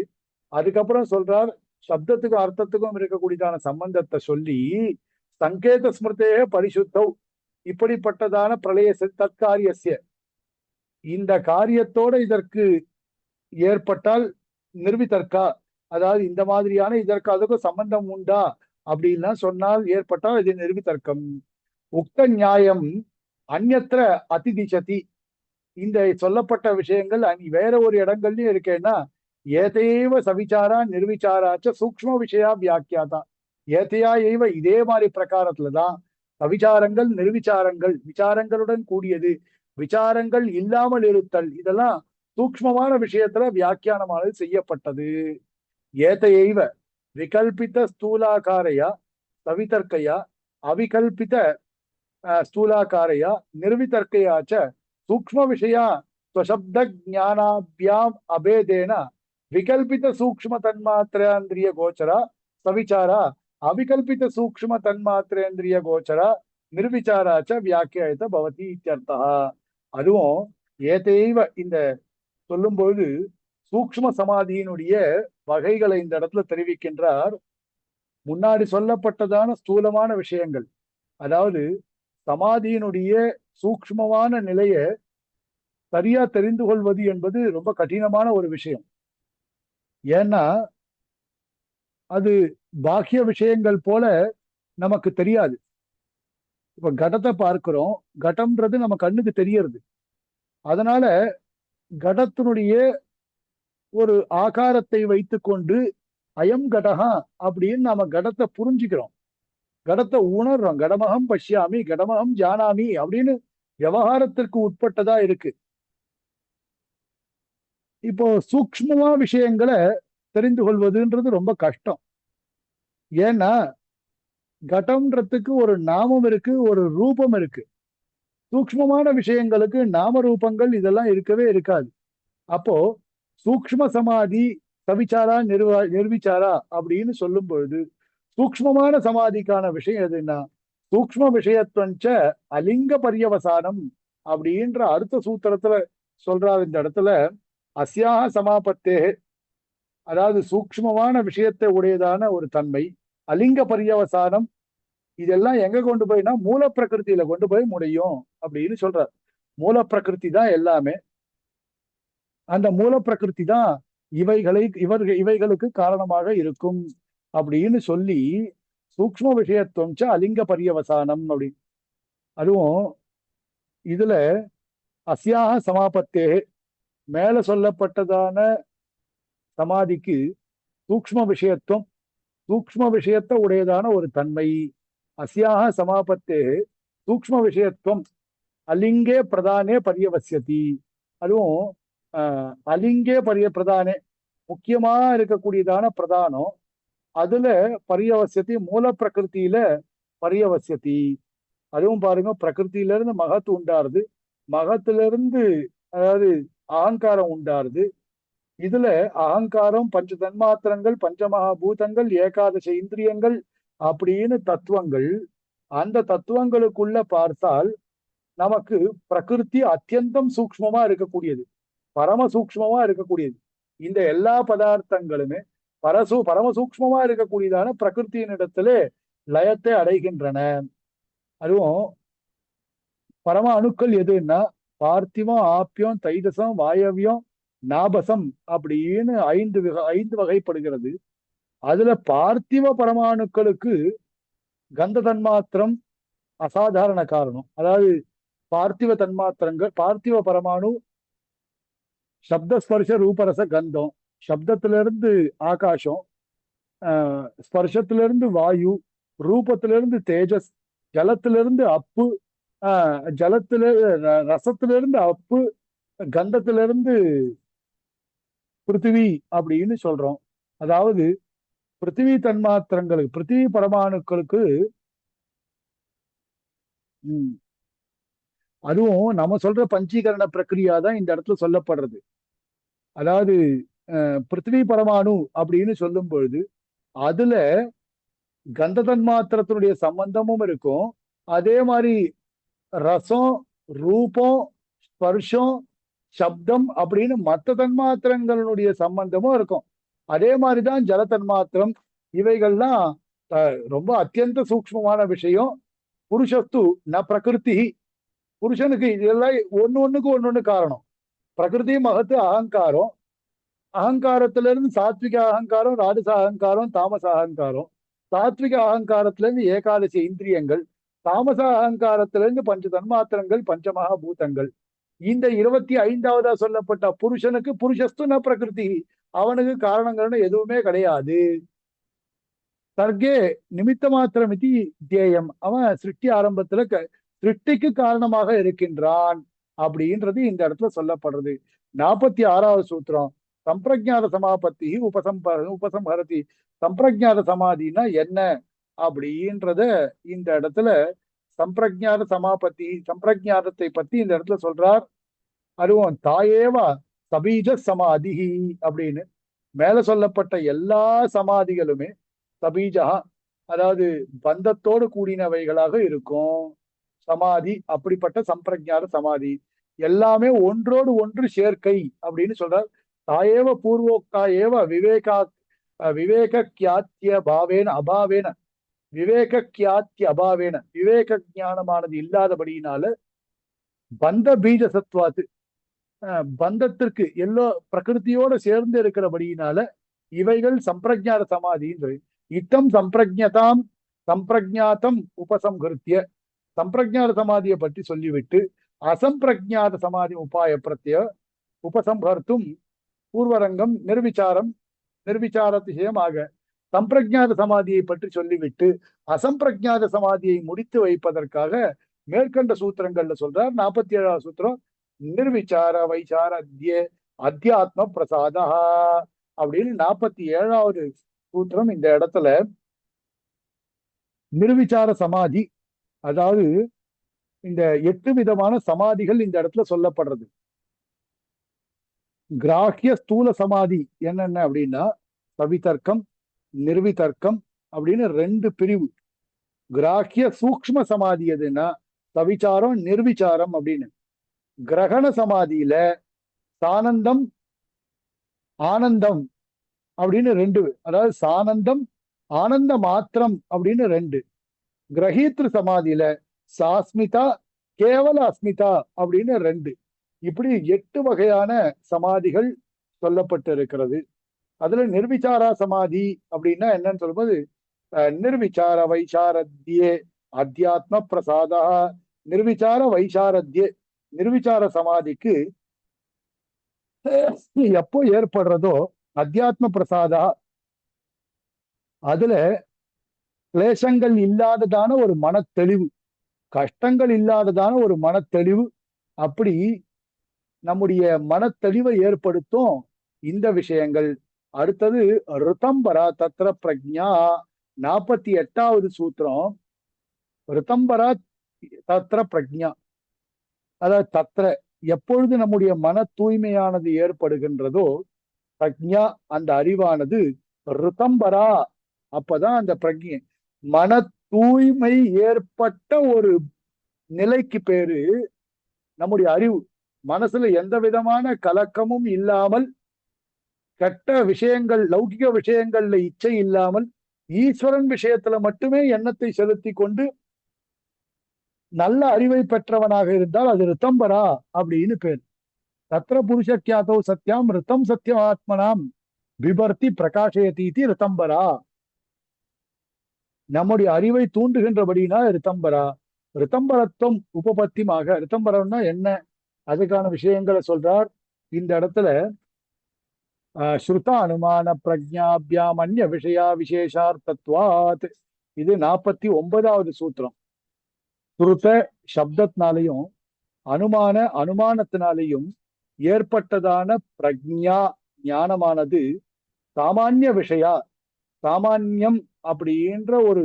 அதுக்கப்புறம் சொல்றார் சப்தத்துக்கும் அர்த்தத்துக்கும் இருக்கக்கூடியதான சம்பந்தத்தை சொல்லி சங்கேத ஸ்மிருதே பரிசுத்தௌ, இப்படிப்பட்டதான பிரளய தற்காரியஸ்ய, இந்த காரியத்தோட இதற்கு ஏற்பட்டால் நிர்விதர்க்கா, அதாவது இந்த மாதிரியான இதற்கு அதுக்கும் சம்பந்தம் உண்டா அப்படின்லாம் சொன்னால் ஏற்பட்டால் இது நிர்விதர்க்கம். உக்த நியாயம் அந்யத்ர அதிதிசதி, இந்த சொல்லப்பட்ட விஷயங்கள் வேற ஒரு இடங்கள்லயும் இருக்கேன்னா, ஏதையவ சவிச்சாரா நிர்விச்சாராச்ச சூக்ஷ்ம விஷயா வியாக்கியாதா, ஏதையா ஏவ இதே மாதிரி பிரகாரத்துலதான் சவிச்சாரங்கள் நிர்விச்சாரங்கள், விசாரங்களுடன் கூடியது, விசாரங்கள் இல்லாமல் இருத்தல், இதெல்லாம் சூக்ஷ்மமான விஷயத்துல வியாக்கியானமானது செய்யப்பட்டது. ஏதையைவ விகல்பித ஸ்தூலாகாரையா சவிதர்க்கையா அவிகல்பித ஸ்தூலாகாரையா நிர்விதர்க்கையாச்ச சூக்ஷ்ம விஷயா ஸ்வசப்த ஞானாபியாம் அபேதேன விகல்பித சூக்ஷ்ம தன்மாத்திரேந்திரிய கோச்சரா சவிச்சாரா அவிகல்பித சூக்ஷ்ம தன்மாத்திரேந்திரிய கோச்சரா நிர்விச்சாராச்ச வியாக்கியாயத பவதி இத்தியர்த்தா. அதுவும் ஏதேவ இந்த சொல்லும்போது சூக்ஷ்ம சமாதியினுடைய வகைகளை இந்த இடத்துல தெரிவிக்கின்றார். முன்னாடி சொல்லப்பட்டதான ஸ்தூலமான விஷயங்கள், அதாவது சமாதியினுடைய சூக்ஷ்மமான நிலையை சரியா தெரிந்து கொள்வது என்பது ரொம்ப கடினமான ஒரு விஷயம். ஏன்னா அது பாக்கிய விஷயங்கள் போல நமக்கு தெரியாது. இப்ப கடத்தை பார்க்கிறோம், கடம்ன்றது நம்ம கண்ணுக்கு தெரியறது. அதனால கடத்தினுடைய ஒரு ஆகாரத்தை வைத்துக்கொண்டு அயம் கடகா அப்படின்னு நாம கடத்தை புரிஞ்சுக்கிறோம், கடத்தை உணர்றோம். கடமகம் பஷ்யாமி கடமகம் ஜானாமி அப்படின்னு விவகாரத்திற்கு உட்பட்டதா இருக்கு. இப்போ சூக்ஷ்மமா விஷயங்களை தெரிந்து கொள்வதுன்றது ரொம்ப கஷ்டம். ஏன்னா கடம்ன்றதுக்கு ஒரு நாமம் இருக்கு, ஒரு ரூபம் இருக்கு. சூக்ஷ்மமான விஷயங்களுக்கு நாம ரூபங்கள் இதெல்லாம் இருக்கவே இருக்காது. அப்போ சூக்ஷ்ம சமாதி சவிச்சாரா நிர்விச்சாரா அப்படின்னு சொல்லும் பொழுது சூக்ஷ்மமான சமாதிக்கான விஷயம் எதுன்னா சூக்ஷ்ம விஷயத்வஞ்ச அலிங்க பரியவசானம் அப்படின்ற அடுத்த சூத்திரத்துல சொல்றாரு. இந்த இடத்துல அஸ்யாக சமாபத்தே, அதாவது சூக்ஷ்மமான விஷயத்தை உடையதான ஒரு தன்மை, அலிங்க பரியவசானம், இதெல்லாம் எங்க கொண்டு போய்னா மூல பிரகிருத்தில கொண்டு போய் முடியும் அப்படின்னு சொல்றார். மூல பிரகிருதி தான் எல்லாமே. அந்த மூல பிரகிருதி தான் இவைகளுக்கு காரணமாக இருக்கும் அப்படின்னு சொல்லி சூக்ஷ்ம விஷயத்துவம் அலிங்க பரியவசானம் அப்படி. அதுவும் இதுல அஸ்யாக சமாபத்தே, மேல சொல்லப்பட்டதான சமாதிக்கு சூக்ஷ்ம விஷயத்துவம், சூக்ஷ்ம விஷயத்தை உடையதான ஒரு தன்மை. அஸ்யாக சமாபத்தே சூக்ஷ்ம விஷயத்துவம் அலிங்கே பிரதானே பரியவசியதி. அதுவும் அலிங்கே பிரதானே, முக்கியமா இருக்கக்கூடியதான பிரதானம், அதுல பரியவசியத்தி மூல பிரகிருத்தியில பரியவசியத்தி. அதுவும் பாருங்க, பிரகிருத்தில இருந்து மகத்து உண்டாருது, மகத்திலிருந்து அதாவது அகங்காரம் உண்டாருது. இதுல அகங்காரம் பஞ்ச தன்மாத்திரங்கள் பஞ்சமகாபூதங்கள் ஏகாதச இந்திரியங்கள் அப்படின்னு தத்துவங்கள். அந்த தத்துவங்களுக்குள்ள பார்த்தால் நமக்கு பிரகிருதி அத்தியந்தம் சூக்ஷ்மமா இருக்கக்கூடியது, பரம சூக்ஷ்மமா இருக்கக்கூடியது. இந்த எல்லா பதார்த்தங்களுமே பரம சூக்ஷ்மமா இருக்கக்கூடியதான பிரகிருத்தியின் இடத்துல லயத்தை அடைகின்றன. அதுவும் பரம அணுக்கள் எதுன்னா பார்த்திவம் ஆப்பியம் தைதசம் வாயவியம் நாபசம் அப்படின்னு ஐந்து வகைப்படுகிறது. அதுல பார்த்திவ பரமாணுக்களுக்கு கந்த தன்மாத்திரம் அசாதாரண காரணம். அதாவது பார்த்திவ தன்மாத்திரங்கள், பார்த்திவ பரமாணு சப்தஸ்பர்ஷ ரூபரச கந்தம், சப்தத்திலிருந்து ஆகாசம், ஸ்பர்ஷத்திலிருந்து வாயு, ரூபத்திலிருந்து தேஜஸ், ஜலத்திலிருந்து அப்பு, ஜலத்தில ரசத்திலிருந்து அப்பு, கந்தத்திலிருந்து பிருத்திவி அப்படின்னு சொல்றோம். அதாவது பிருத்திவி தன்மாத்திரங்களுக்கு, பிருத்திவி பரமாணுக்களுக்கு அதுவும் நம்ம சொல்ற பஞ்சீகரண பிரக்கிரியா தான் இந்த இடத்துல சொல்லப்படுறது. அதாவது பிருத்திவி பரமாணு அப்படின்னு சொல்லும் பொழுது அதுல கந்த தன்மாத்திரத்தினுடைய சம்பந்தமும் இருக்கும், அதே மாதிரி ரசம் ரூபம் ஸ்பர்ஷம் சப்தம் அப்படின்னு மற்ற தன்மாத்திரங்களுடைய சம்பந்தமும் இருக்கும். அதே மாதிரிதான் ஜல தன்மாத்திரம். இவைகள்லாம் ரொம்ப அத்தியந்த சூக்ஷ்மமான விஷயம். புருஷஸ்து ந பிரகிருதி. புருஷனுக்கு இதெல்லாம் ஒண்ணு ஒண்ணு காரணம். பிரகிருதி மகத்து அகங்காரம். அகங்காரத்துல இருந்து சாத்விக அகங்காரம், ராஜச அகங்காரம், தாமச அகங்காரம். சாத்விக அகங்காரத்துல இருந்து ஏகாதசி இந்திரியங்கள். தாமச அகங்காரத்துல இருந்து பஞ்ச தன்மாத்திரங்கள், பஞ்சமகாபூதங்கள். இந்த 25வதா சொல்லப்பட்ட புருஷனுக்கு புருஷஸ்து ந பிரகிருதி. அவனுக்கு காரணங்கள்னு எதுவுமே கிடையாது. சர்க்கே நிமித்த மாத்திரம் இது தியேயம். அவன் சிருஷ்டி ஆரம்பத்துல சிருஷ்டிக்கு காரணமாக இருக்கின்றான் அப்படின்றது இந்த இடத்துல சொல்லப்படுறது. 46வது சூத்திரம் சம்பிரஜாத சமாபத்தி உபசம்ஹரதி. சம்பிரஜாத சமாதினா என்ன அப்படின்றத இந்த இடத்துல சம்பிரஜாத சமாபத்தி, சம்பிரஜாதத்தை பத்தி இந்த இடத்துல சொல்றார். அதுவும் தாயேவா சபீஜ சமாதி அப்படின்னு. மேல சொல்லப்பட்ட எல்லா சமாதிகளுமே சபீஜா, அதாவது பந்தத்தோடு கூடினவைகளாக இருக்கும். சமாதி அப்படிப்பட்ட சம்பிரஜாத சமாதி எல்லாமே ஒன்றோடு ஒன்று சேர்க்கை அப்படின்னு சொல்றார். தாயேவ பூர்வோக்தா ஏவ விவேக கியாத்திய பாவேன அபாவேன, விவேக கியாத்திய அபாவேன, விவேக ஞானமானது இல்லாதபடியினால பந்த பீஜ சத்வாத்து, பந்தத்திற்கு எல்லோ பிரகிருத்தியோட சேர்ந்து இருக்கிறபடியினால இவைகள் சம்பிரஜாத சமாதின்றது. இத்தம் சம்பிரஜதாம் சம்பிரஜாத்தம் உபசம்ஹிருத்திய. சம்பிரஜாத சமாதியை பற்றி சொல்லிவிட்டு அசம்பிரஜாத சமாதி உபாய பிரத்ய உபசம்ஹர்த்தும் பூர்வரங்கம் நிர்விச்சாரதிசயமாக சம்பிரஜாத சமாதியை பற்றி சொல்லிவிட்டு அசம்பிரஜாத சமாதியை முடித்து வைப்பதற்காக மேற்கண்ட சூத்திரங்கள்ல சொல்றார். 47வது சூத்திரம் நிர்விச்சார வைச்சார அத்தியாத்ம பிரசாதா அப்படின்னு 47வது சூத்திரம். இந்த இடத்துல நிர்விச்சார சமாதி, அதாவது இந்த 8 விதமான சமாதிகள் இந்த இடத்துல சொல்லப்படுறது. கிராஹ்ய ஸ்தூல சமாதி என்னென்ன அப்படின்னா சவிதர்க்கம், நிர்விதர்க்கம் அப்படின்னு 2 பிரிவு. கிராஹ்ய சூக்ஷ்ம சமாதி எதுன்னா சவிச்சாரம், நிர்விச்சாரம் அப்படின்னு. கிரகண சமாதியில சானந்தம் ஆனந்தம் அப்படின்னு 2, அதாவது சானந்தம் ஆனந்த மாத்திரம் அப்படின்னு 2. கிரகீத்ரு சமாதியில சாஸ்மிதா கேவல அஸ்மிதா அப்படின்னு 2. இப்படி 8 வகையான சமாதிகள் சொல்லப்பட்டு இருக்கிறது. அதுல நிர்விச்சாரா சமாதி அப்படின்னா என்னன்னு சொல்லும்போது நிர்விச்சார வைசாரத்யே அத்தியாத்ம பிரசாதா. நிர்விச்சார வைசாரத்யே, நிர்விச்சார சமாதிக்கு எப்போ ஏற்படுறதோ அத்தியாத்ம பிரசாதா, அதுல கிளேசங்கள் இல்லாததான ஒரு மனத்தெளிவு, கஷ்டங்கள் இல்லாததான ஒரு மனத்தெளிவு. அப்படி நம்முடைய மனத்தெளிவை ஏற்படுத்தும் இந்த விஷயங்கள். அடுத்தது ரிதம்பரா தத்ர பிரக்ஞா. 48வது சூத்திரம் ரிதம்பரா தத்ர பிரக்ஞா. அதாவது தத்ர எப்பொழுது நம்முடைய மன தூய்மையானது ஏற்படுகின்றதோ பிரக்ஞா, அந்த அறிவானது ரிதம்பரா, அப்பதான் அந்த பிரக்ஞை மன தூய்மை ஏற்பட்ட ஒரு நிலைக்கு பேரு நம்முடைய அறிவு. மனசுல எந்த விதமான கலக்கமும் இல்லாமல், கெட்ட விஷயங்கள் லௌகிக விஷயங்கள்ல இச்சை இல்லாமல் ஈஸ்வரன் விஷயத்துல மட்டுமே எண்ணத்தை செலுத்தி கொண்டு நல்ல அறிவை பெற்றவனாக இருந்தால் அது ரிதம்பரா அப்படின்னு பேர். தத்ர புருஷ கியாதோ சத்யாம் ரிதம் சத்தியம் ஆத்மனாம் விபர்த்தி பிரகாஷயதி ரிதம்பரா. நம்முடைய அறிவை தூண்டுகின்றபடினா ரிதம்பரா. ரிதம்பரத்துவம் உபபத்தியமாக. ரிதம்பரம்னா என்ன, அதுக்கான விஷயங்களை சொல்றார் இந்த இடத்துல. ஸ்ருத அனுமான பிரஜாபியாம் அந்நிய விஷயா விசேஷார்த்தத்வாத். இது 49வது சூத்திரம். ஸ்ருத சப்தத்தினாலையும் அனுமானத்தினாலையும் ஏற்பட்டதான பிரஜா ஞானமானது சாமானிய விஷயா, சாமான்யம் அப்படின்ற ஒரு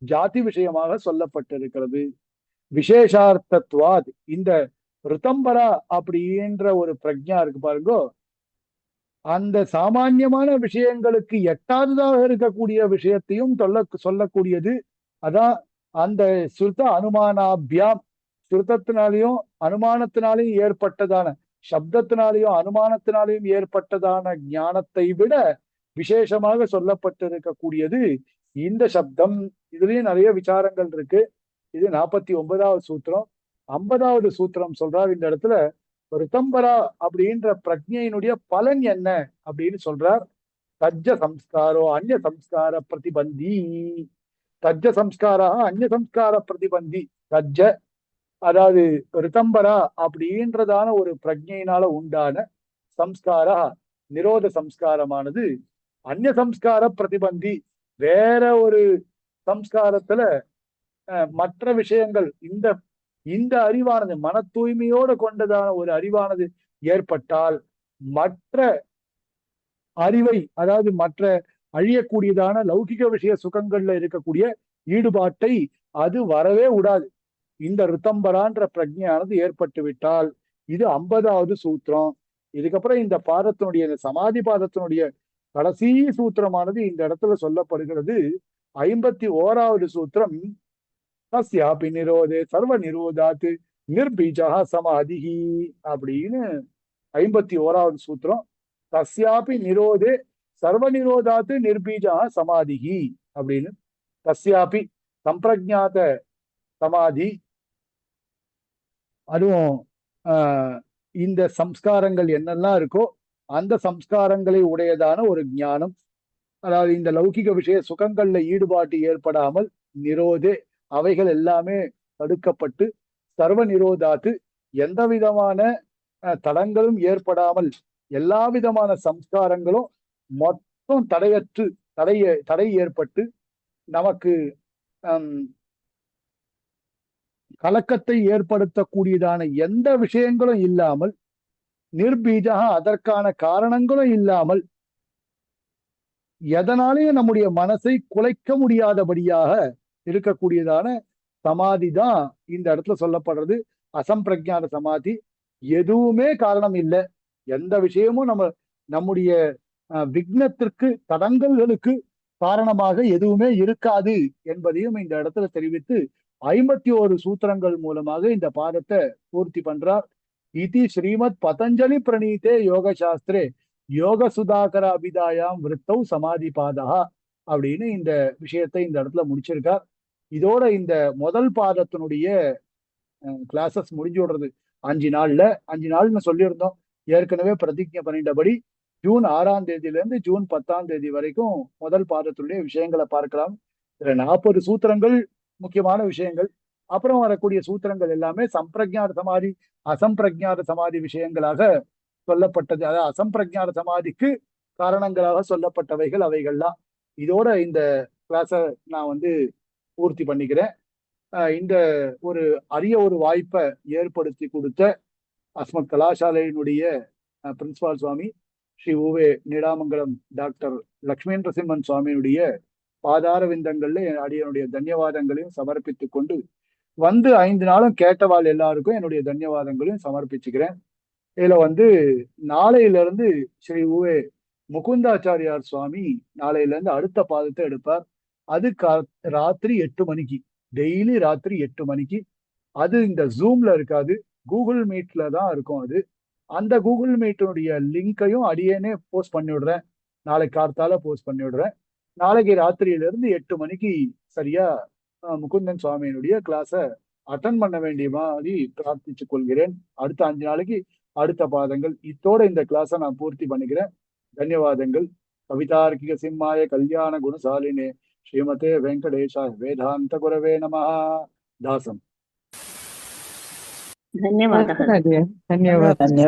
ஜாதி விஷயமாக சொல்லப்பட்டிருக்கிறது. விசேஷார்த்தத்வாத். இந்த ரிதம்பரா அப்படின்ற ஒரு பிரஜா இருக்கு பாருங்கோ, அந்த சாமான்யமான விஷயங்களுக்கு எட்டாததாக இருக்கக்கூடிய விஷயத்தையும் சொல்லக்கூடியது. அதான் அந்த ஸ்ருத அனுமானாபியாம், ஸ்ருதத்தினாலையும் அனுமானத்தினாலையும் ஏற்பட்டதான, சப்தத்தினாலையும் அனுமானத்தினாலையும் ஏற்பட்டதான ஞானத்தை விட விசேஷமாக சொல்லப்பட்டிருக்கக்கூடியது இந்த சப்தம் இதுலயும் நிறைய விசாரங்கள் இருக்கு. இது 49வது சூத்திரம். 50வது சூத்திரம் சொல்றார் இந்த இடத்துல ரிதம்பரா அப்படின்ற பிரஜையினுடைய பலன் என்ன அப்படின்னு சொல்றார். தஜ்ஜ சம்ஸ்காரோ அந்நிய சம்ஸ்கார பிரதிபந்தி. தஜ்ஜ சம்ஸ்காரா அந்நிய சம்ஸ்கார பிரதிபந்தி. தஜ்ஜ அதாவது ரிதம்பரா அப்படின்றதான ஒரு பிரஜையினால உண்டான சம்ஸ்காரா நிரோத சம்ஸ்காரமானது அந்நிய சம்ஸ்கார பிரதிபந்தி வேற ஒரு சம்ஸ்காரத்துல மற்ற விஷயங்கள் இந்த இந்த அறிவானது மன தூய்மையோடு கொண்டதான ஒரு அறிவானது ஏற்பட்டால் மற்ற அறிவை அதாவது மற்ற அழியக்கூடியதான லௌகிக விஷய சுகங்கள்ல இருக்கக்கூடிய ஈடுபாட்டை அது வரவே விடாது. இந்த ரிதம்பரான்ற பிரஜையானது ஏற்பட்டு விட்டால் இது 50வது சூத்திரம். இதுக்கப்புறம் இந்த பாதத்தினுடைய சமாதி பாதத்தினுடைய கடைசி சூத்திரமானது இந்த இடத்துல சொல்லப்படுகிறது. 51வது சூத்திரம் தஸ்யாபி நிரோதே சர்வ நிரோதாத்து நிர்பீஜா சமாதிஹி அப்படின்னு 51வது சூத்திரம். தஸ்யாபி நிரோதே சர்வ நிரோதாத்து நிர்பீஜா சமாதிஹி அப்படின்னு. தஸ்யாபி சம்பிரஜாத சமாதி அதுவும் இந்த சம்ஸ்காரங்கள் என்னெல்லாம் இருக்கோ அந்த சம்ஸ்காரங்களை உடையதான ஒரு ஞானம். அதாவது இந்த லௌகிக விஷய சுகங்கள்ல ஈடுபாட்டு ஏற்படாமல் நிரோதே அவைகள் எல்லாமே தடுக்கப்பட்டு சர்வ நிரோதாத்து எந்த விதமான தடங்களும் ஏற்படாமல் எல்லா விதமான சம்ஸ்காரங்களும் மொத்தம் தடையற்று தடை ஏற்பட்டு நமக்கு கலக்கத்தை ஏற்படுத்தக்கூடியதான எந்த விஷயங்களும் இல்லாமல் நிர்பீஜா அதற்கான காரணங்களும் இல்லாமல் எதனாலேயும் நம்முடைய மனசை குலைக்க முடியாதபடியாக இருக்கக்கூடியதான சமாதி தான் இந்த இடத்துல சொல்லப்படுறது. அசம்பிரஜான சமாதி. எதுவுமே காரணம் இல்லை, எந்த விஷயமும் நம்முடைய விக்னத்திற்கு தடங்கல்களுக்கு காரணமாக எதுவுமே இருக்காது என்பதையும் இந்த இடத்துல தெரிவித்து 51 சூத்திரங்கள் மூலமாக இந்த பாதத்தை பூர்த்தி பண்றார். இதி ஸ்ரீமத் பதஞ்சலி பிரணீதே யோக சாஸ்திரே யோக சுதாகர அபிதாயாம் விருத்தௌ சமாதி பாதா அப்படின்னு இந்த விஷயத்தை இந்த இடத்துல முடிச்சிருக்கார். இதோட இந்த முதல் பாதத்தினுடைய கிளாஸஸ் முடிஞ்சு விடுறது 5 நாள்ல. 5 நாள்னு சொல்லியிருந்தோம். ஏற்கனவே பிரதிஜை பண்ணிட்டபடி ஜூன் 6ஆம் தேதியிலிருந்து ஜூன் 10ஆம் தேதி வரைக்கும் முதல் பாதத்தினுடைய விஷயங்களை பார்க்கலாம். இதுல 40 சூத்திரங்கள் முக்கியமான விஷயங்கள். அப்புறம் வரக்கூடிய சூத்திரங்கள் எல்லாமே சம்பிரஜான சமாதி அசம்பிரஜான சமாதி விஷயங்களாக சொல்லப்பட்டது. அதாவது அசம்பிரஜான சமாதிக்கு காரணங்களாக சொல்லப்பட்டவைகள் அவைகள்லாம். இதோட இந்த கிளாஸை நான் பூர்த்தி பண்ணிக்கிறேன். இந்த ஒரு அரிய ஒரு வாய்ப்பை ஏற்படுத்தி கொடுத்த அஸ்மத் கலாசாலையினுடைய பிரின்சிபால் சுவாமி ஸ்ரீ உவே நீடாமங்கலம் டாக்டர் லக்ஷ்மி நரசிம்மன் சுவாமியினுடைய பாதார விந்தங்கள்ல அடியனுடைய தன்யவாதங்களையும் சமர்ப்பித்துக் கொண்டு 5 நாளும் கேட்டவாள் எல்லாருக்கும் என்னுடைய தன்யவாதங்களையும் சமர்ப்பிச்சுக்கிறேன். இதுல நாளையிலிருந்து ஸ்ரீ உவே முகுந்தாச்சாரியார் சுவாமி நாளையிலிருந்து அடுத்த பாதத்தை எடுப்பார். அது ராத்திரி 8 மணிக்கு, டெய்லி ராத்திரி 8 மணிக்கு. அது இந்த ஜூம்ல இருக்காது, கூகுள் மீட்ல தான் இருக்கும். அது அந்த கூகுள் மீட்டுடைய லிங்கையும் அடியேனே போஸ்ட் பண்ணி விடுறேன். நாளைக்கு கார்த்தால போஸ்ட் பண்ணி விடுறேன். நாளைக்கு ராத்திரியிலிருந்து 8 மணிக்கு சரியா முகுந்தன் சுவாமியினுடைய கிளாஸை அட்டன் பண்ண வேண்டிய மாதிரி பிரார்த்திச்சுக் கொள்கிறேன். அடுத்த 5 நாளைக்கு அடுத்த பாதங்கள். இத்தோட இந்த கிளாஸை நான் பூர்த்தி பண்ணிக்கிறேன். தன்யவாதங்கள். கவிதார்க்கிக சிம்மாய கல்யாண குணசாலினே ஸ்ரீமதே வெங்கடேஷாய வேதாந்த குரவே நமः. தாசம்.
ಧನ್ಯವಾದ.
ಧನ್ಯವಾದ.